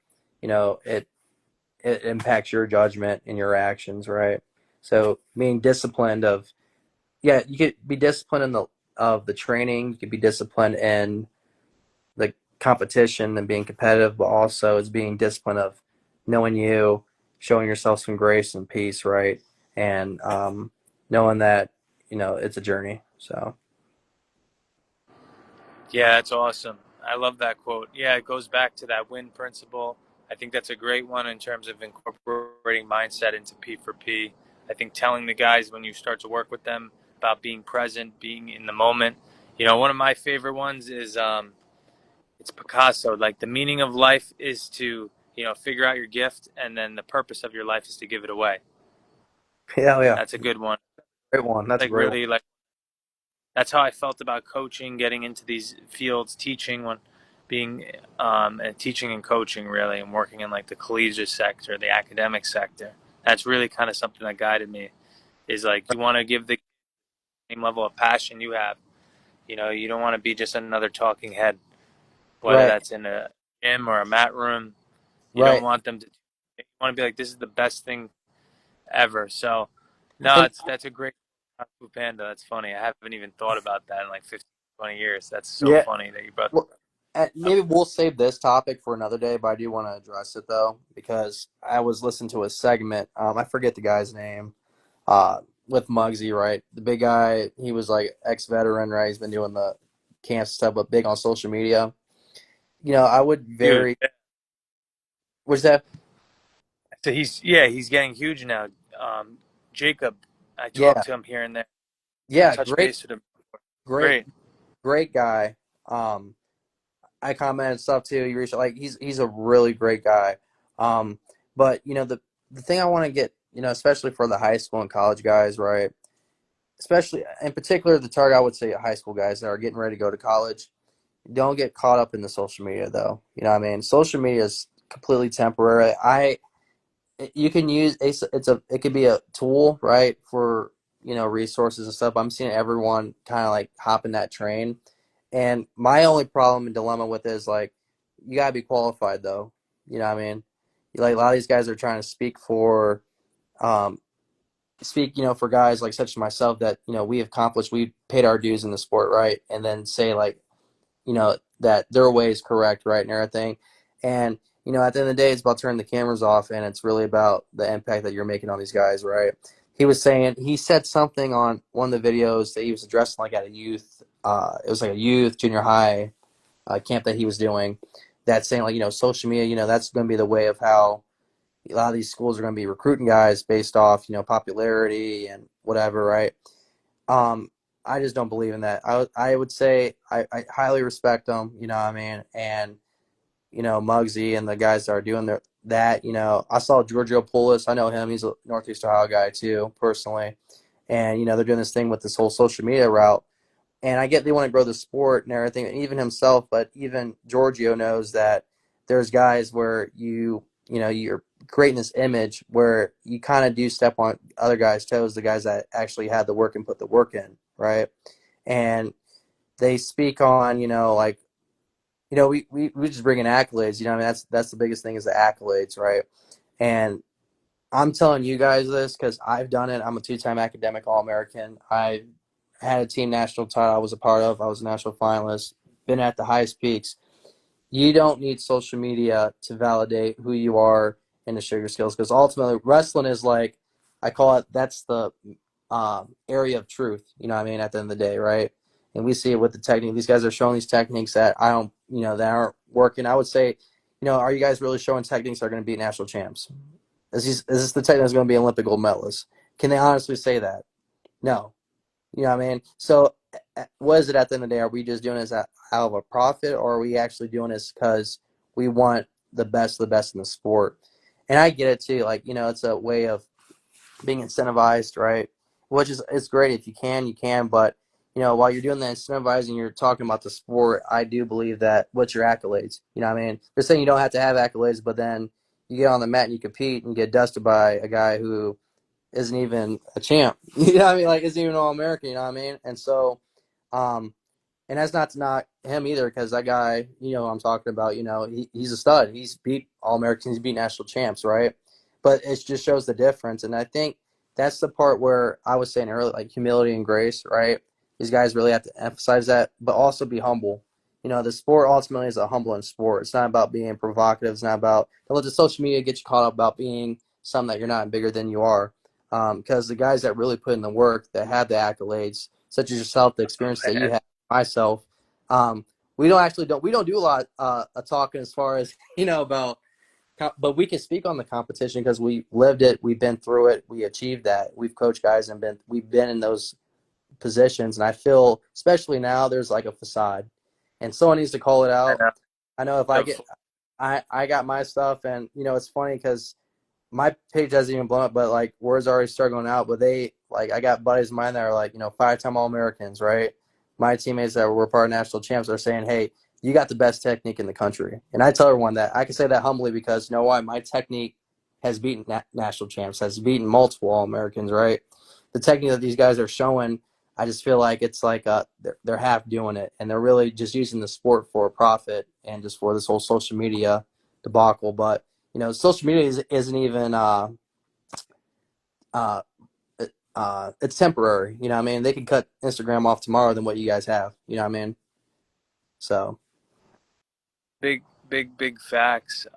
it impacts your judgment and your actions, right? So being disciplined of yeah, you could be disciplined in the training. You could be disciplined in the competition and being competitive, but also it's being disciplined of knowing you, showing yourself some grace and peace, right? And knowing that it's a journey. So Yeah, that's awesome. I love that quote. Yeah, it goes back to that win principle. I think that's a great one in terms of incorporating mindset into P4P. I think telling the guys when you start to work with them about being present, being in the moment. One of my favorite ones is it's Picasso. Like the meaning of life is to figure out your gift, and then the purpose of your life is to give it away. yeah, yeah, That's a good one. great one. That's a Like great one. really like that's how I felt about coaching, getting into these fields, teaching when being and teaching and coaching really, and working in like the collegiate sector, the academic sector. That's really kind of something that guided me. Is like you want to give the same level of passion you have. You don't want to be just another talking head, whether Right, that's in a gym or a mat room. You don't right. want them to. You want to be like, this is the best thing ever. So, no, And that's a great Kung Fu Panda. That's funny. I haven't even thought about that in like 15, 20 years. That's so yeah, funny that you brought well, up. maybe we'll save this topic for another day, but I do want to address it though because I was listening to a segment. I forget the guy's name. With Muggsy, right? The big guy, he was like ex-veteran, right? He's been doing the camps stuff, but big on social media. I would Dude. very. Was that? So he's getting huge now. Um, Jacob, I talked Yeah, to him here and there. yeah. Touch Great, base with him. great, Great. great guy. Um, I commented stuff too. He reached like he's a really great guy. Um, but the thing I want to get especially for the high school and college guys, right? Especially in particular the target I would say high school guys that are getting ready to go to college. Don't get caught up in the social media though. You know what I mean? Social media is completely temporary. You can use it could be a tool, right, for resources and stuff. I'm seeing everyone kind of like hop in that train. And my only problem and dilemma with it is like you gotta be qualified though. You know what I mean? Like a lot of these guys are trying to um speak, for guys like such as myself that, we accomplished, we paid our dues in the sport, right? And then say like that their way is correct, right, and everything. And at the end of the day, it's about turning the cameras off, and it's really about the impact that you're making on these guys, right? He said something on one of the videos that he was addressing, like at a youth, it was like a youth junior high camp that he was doing. That saying like social media, that's going to be the way of how a lot of these schools are going to be recruiting guys based off popularity and whatever, right? Um, I just don't believe in that. I would say I highly respect them, you know what I mean? And, Muggsy and the guys that are doing that, I saw Giorgio Poulos. I know him. He's a Northeast Ohio guy too, personally. And, they're doing this thing with this whole social media route. And I get they want to grow the sport and everything, and even himself, but even Giorgio knows that there's guys where you're creating this image where you kind of do step on other guys' toes, the guys that actually had the work and put the work in, right? And they speak on, like, we just bring in accolades. I mean, that's the biggest thing is the accolades, right? And I'm telling you guys this because I've done it. I'm a two-time academic All-American. I had a team national title I was a part of. I was a national finalist, been at the highest peaks. You don't need social media to validate who you are and to show your skills because ultimately wrestling is like, I call it, that's the area of truth, you know what I mean, at the end of the day, right? And we see it with the technique. These guys are showing these techniques that I don't, that aren't working. I would say, are you guys really showing techniques that are going to beat national champs? Is this the technique that's going to be Olympic gold medalists? Can they honestly say that? No. You know what I mean? So what is it at the end of the day? Are we just doing this out of a profit, or are we actually doing this because we want the best in the sport? And I get it too. Like, it's a way of being incentivized, right? Which is, it's great if you can. But, while you're doing the incentivizing, you're talking about the sport. I do believe that what's your accolades? You know what I mean? They're saying you don't have to have accolades, but then you get on the mat and you compete and get dusted by a guy who isn't even a champ. You know what I mean? Like, isn't even All American. You know what I mean? And so, um, and that's not to knock him either, because that guy, I'm talking about, he's a stud. He's beat All Americans. He's beat national champs, right? But it just shows the difference. And I think that's the part where I was saying earlier, like humility and grace, right? These guys really have to emphasize that, but also be humble. The sport ultimately is a humbling sport. It's not about being provocative. It's not about, don't let the social media get you caught up about being something that you're not and bigger than you are. Because the guys that really put in the work, that have the accolades, such as yourself, the experience that you And have, myself, um, we don't do a lot of talking as far as about, but we can speak on the competition because we lived it, we've been through it, we achieved that, we've coached guys and we've been in those positions, and I feel especially now there's like a facade, and someone needs to call it I out. know I know if I the get, I got my stuff, and it's funny because my page hasn't even blown up, but like words already start going out. But they, like, I got buddies of mine that are like, 5-time All Americans, right? My teammates that were part of national champs are saying, hey, you got the best technique in the country. And I tell everyone that. I can say that humbly because you know why? My technique has beaten national champs, has beaten multiple All Americans, right? The technique that these guys are showing, I just feel like it's like they're half doing it, and they're really just using the sport for profit and just for this whole social media debacle. But social media isn't even uh, it's temporary. You know what I mean? They can cut Instagram off tomorrow than what you guys have. You know what I mean? So big, big, big facts.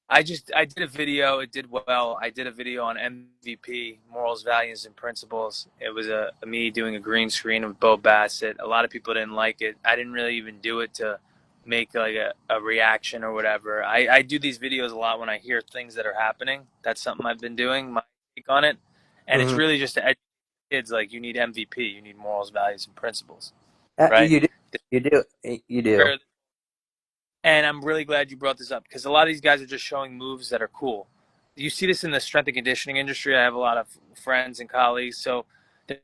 I did a video. It did well. I did a video on MVP, morals, values, and principles. It was a me doing a green screen with Bo Bassett. A lot of people didn't like it. I didn't really even do it to make like a reaction or whatever. I do these videos a lot when I hear things that are happening. That's something I've been doing. My take on it, and it's mhm. really just to educate kids. Like, you need MVP. You need morals, values, and principles, right? You do, you do, you do. And I'm really glad you brought this up because a lot of these guys are just showing moves that are cool. You see this in the strength and conditioning industry. I have a lot of friends and colleagues. So there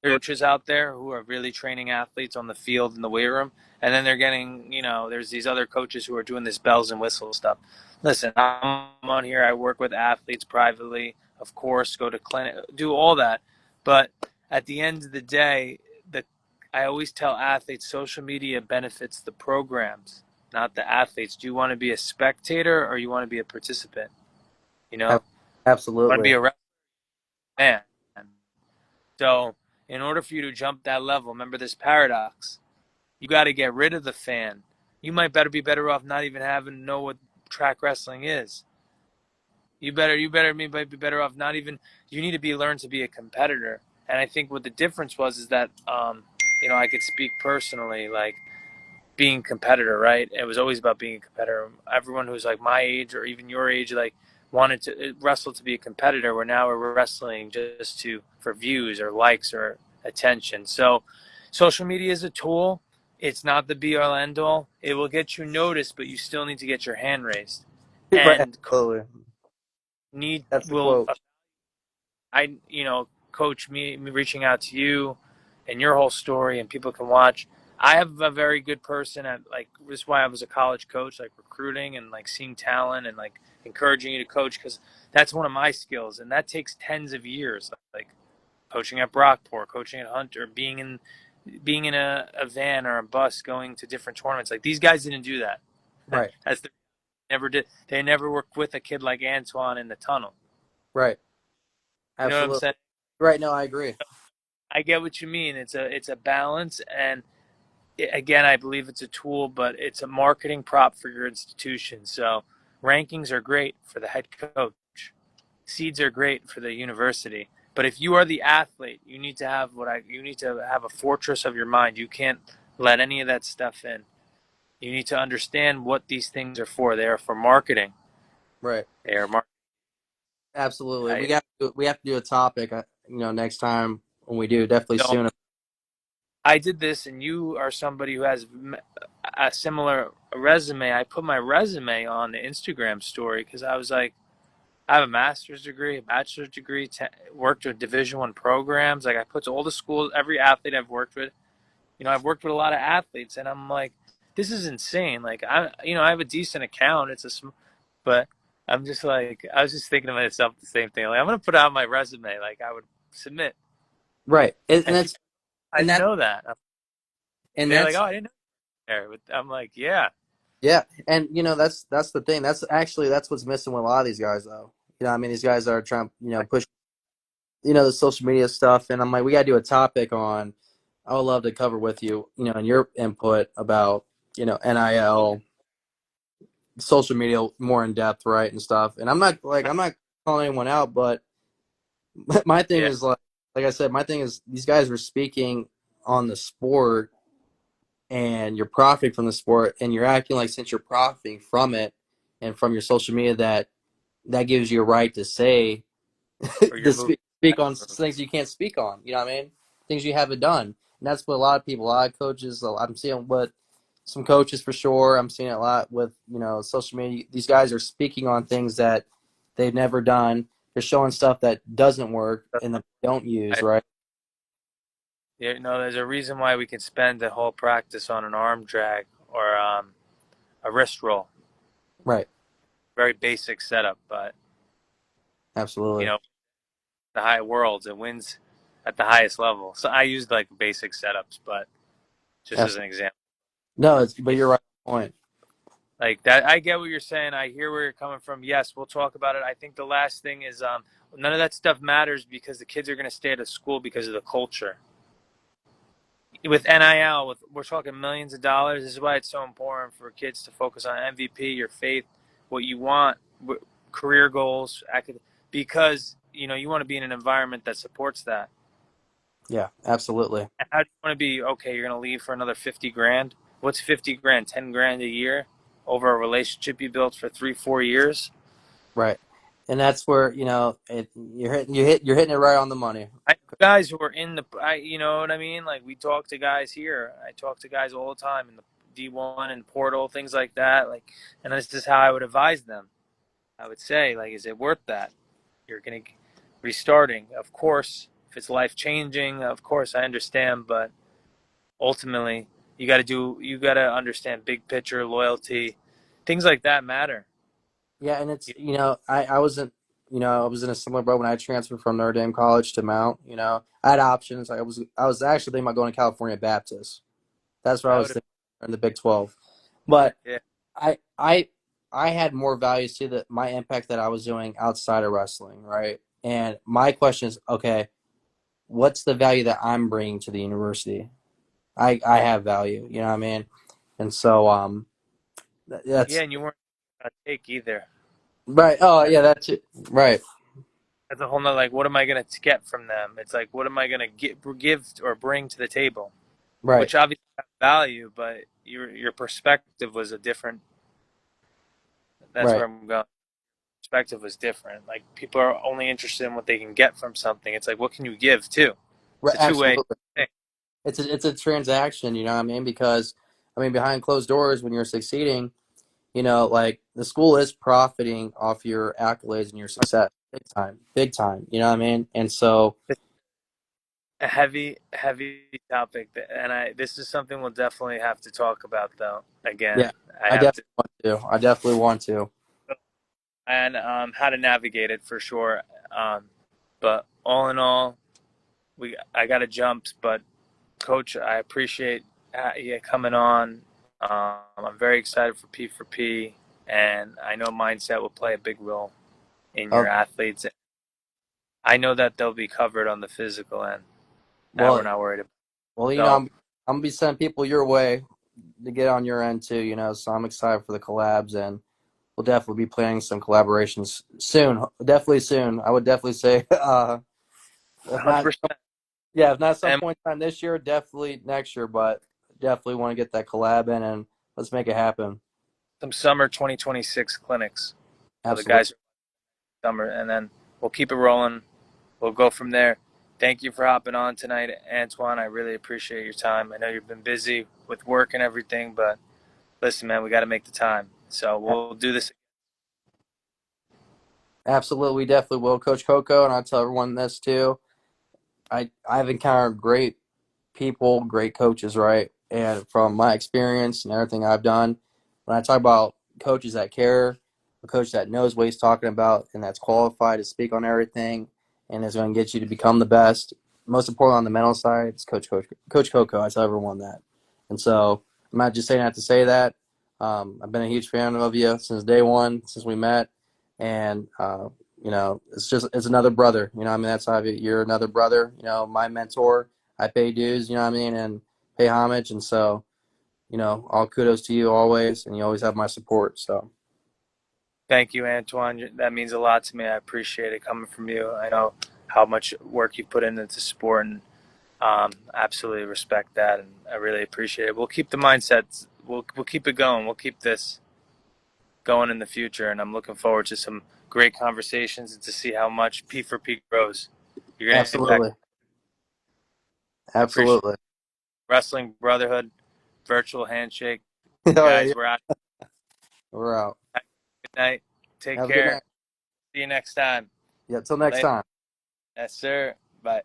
are coaches out there who are really training athletes on the field in the weight room. And then they're getting, there's these other coaches who are doing this bells and whistles stuff. Listen, I'm on here. I work with athletes privately, of course, go to clinic, do all that. But at the end of the day, the I always tell athletes social media benefits the programs, not the athletes. Do you want to be a spectator or you want to be a participant? You know, you want to Absolutely. be a fan. So, in order for you to jump that level, remember this paradox. You got to get rid of the fan. You might better be better off not even having to know what track wrestling is. You might be better off not even. You need to be learn to be a competitor. And I think what the difference was is that, I could speak personally, like being a competitor, right? It was always about being a competitor. Everyone who's like my age or even your age, like wanted to wrestle to be a competitor. Where now we're wrestling just to for views or likes or attention. So, social media is a tool. It's not the be all end all. It will get you noticed, but you still need to get your hand raised. Right. And Absolutely. need That's the will quote. coach me reaching out to you and your whole story, and people can watch. I have a very good person at like this is why I was a college coach, like recruiting and like seeing talent and like encouraging you to coach because that's one of my skills and that takes tens of years. Like coaching at Brockport, coaching at Hunter, being in a van or a bus going to different tournaments. Like these guys didn't do that. Right. That's the, never did. They never worked with a kid like Antwon in the tunnel. Right. You know what I'm Absolutely. saying? Right. No, I agree. I get what you mean. It's a balance, and again, I believe it's a tool, but it's a marketing prop for your institution. So rankings are great for the head coach. Seeds are great for the university. But if you are the athlete, you need to have a fortress of your mind. You can't let any of that stuff in. You need to understand what these things are for. They are for marketing. Right. They are marketing. Absolutely. I, We have to do a topic, next time when we do, definitely you know, soon. I did this, and you are somebody who has a similar resume. I put my resume on the Instagram story because I was like, I have a master's degree, a bachelor's degree, worked with Division I programs. Like I put all the schools, every athlete I've worked with. I've worked with a lot of athletes, and I'm like, this is insane. Like I have a decent account. But I'm just like, I was just thinking to myself the same thing. Like I'm gonna put out my resume. Like I would submit, Right. And and people, that's I and didn't that know that. and They're like, that's oh, I didn't know there. But I'm like, yeah, yeah. And that's the thing. That's what's missing with a lot of these guys, though. These guys are trying, push, the social media stuff, and I'm like, we got to do a topic on. I would love to cover with you, and your input about, NIL, social media more in depth, right, and stuff. And I'm not calling anyone out, but my thing yeah, is like I said, my thing is these guys were speaking on the sport, and you're profiting from the sport, and you're acting like since you're profiting from it and from your social media that gives you a right to say or to you're moving. speak on things you can't speak on. You know what I mean? Things you haven't done, and that's what a lot of people, a lot of coaches. I'm seeing what some coaches for sure. I'm seeing it a lot with social media. These guys are speaking on things that they've never done. They're showing stuff that doesn't work and that they don't use. Right. There's a reason why we can spend the whole practice on an arm drag or a wrist roll. Right. Very basic setup, but you Absolutely. know, the high worlds, it wins at the highest level. So I use like basic setups, but just as Absolutely. an example. No, but Yeah. you're right on point. Like that, I get what you're saying. I hear where you're coming from. Yes, we'll talk about it. I think the last thing is none of that stuff matters because the kids are going to stay at a school because of the culture. With NIL, we're talking millions of dollars. This is why it's so important for kids to focus on MVP, your faith, what you want, career goals, because you want to be in an environment that supports that. Yeah, absolutely. And how do you want to be? Okay, you're going to leave for another 50 grand. What's 50 grand? 10 grand a year over a relationship you built for 3, 4 years. Right. And that's where, you're hitting it right on the money. I know guys who are you know what I mean? Like we talk to guys here. I talk to guys all the time in the D1 and portal, things like that. Like, and this is how I would advise them. I would say, like, is it worth that? You're gonna restarting, of course. If it's life changing, of course I understand. But ultimately, you got to understand big picture, loyalty, things like that matter. Yeah, and it's I wasn't I was in a similar boat when I transferred from Notre Dame College to Mount. I had options. I was actually thinking about going to California Baptist. That's what I I was would, thinking in the Big 12. But yeah, I I I had more values to my impact that I was doing outside of wrestling, right? And my question is, okay, what's the value that I'm bringing to the university? I have value, you know what I mean? And so yeah, that's and you weren't a take either. right. Oh That, yeah, that's it. Right, that's a whole nother like, what am I gonna get from them? It's like, what am I gonna give or bring to the table? right, Which obviously has value, but your perspective was a different. That's right. where I'm going. Perspective was different. Like people are only interested in what they can get from something. It's like, what can you give too? It's Right, a two-way absolutely. thing. It's a transaction, you know what I mean? Because behind closed doors, when you're succeeding, like the school is profiting off your accolades and your success, big time, big time. You know what I mean? And so a heavy topic, and this is something we'll definitely have to talk about though. Again, Yeah, I I have definitely to, want to. I definitely want to. and how to navigate it for sure. But all in all, I got to jump. But Coach, I appreciate you coming on. I'm very excited for P4P, and I know mindset will play a big role in Uh, your athletes. I know that they'll be covered on the physical end. That we're well, not worried about. well, So I'm gonna be sending people your way to get on your end too. So I'm excited for the collabs, and we'll definitely be planning some collaborations soon. Definitely soon. I would definitely say, if not, 100%. yeah, if not some And point in time this year, definitely next year. But definitely want to get that collab in, and let's make it happen. some summer 2026 clinics for the Absolutely, guys summer, and then we'll keep it rolling. We'll go from there. Thank you for hopping on tonight, Antwon. I really appreciate your time. I know you've been busy with work and everything, but listen, man, we got to make the time. So we'll do this. absolutely, we definitely will, Coach Coco, and I'll tell everyone this too. I've encountered great people, great coaches, right? And from my experience and everything I've done, when I talk about coaches that care, a coach that knows what he's talking about and that's qualified to speak on everything and is going to get you to become the best, most important on the mental side, it's Coach Coco. I tell everyone that. And so I'm not just saying that to say that. I've been a huge fan of you since day one, since we met. And, it's another brother. That's how you're another brother, my mentor. I pay dues, and pay homage. And so, all kudos to you always, and you always have my support. So, Thank you, Antwon. That means a lot to me. I appreciate it coming from you. I know how much work you put into sport, and absolutely respect that, and I really appreciate it. We'll keep the mindsets. We'll keep it going. We'll keep this going in the future, and I'm looking forward to some great conversations and to see how much P4P grows. You're going to impact. absolutely. I appreciate Absolutely. wrestling brotherhood, virtual handshake, Oh, yeah, guys. We're out. we're out. Good night. Take Have a good care. night. See you next time. Yeah, till next Later. time. Yes, sir. Bye.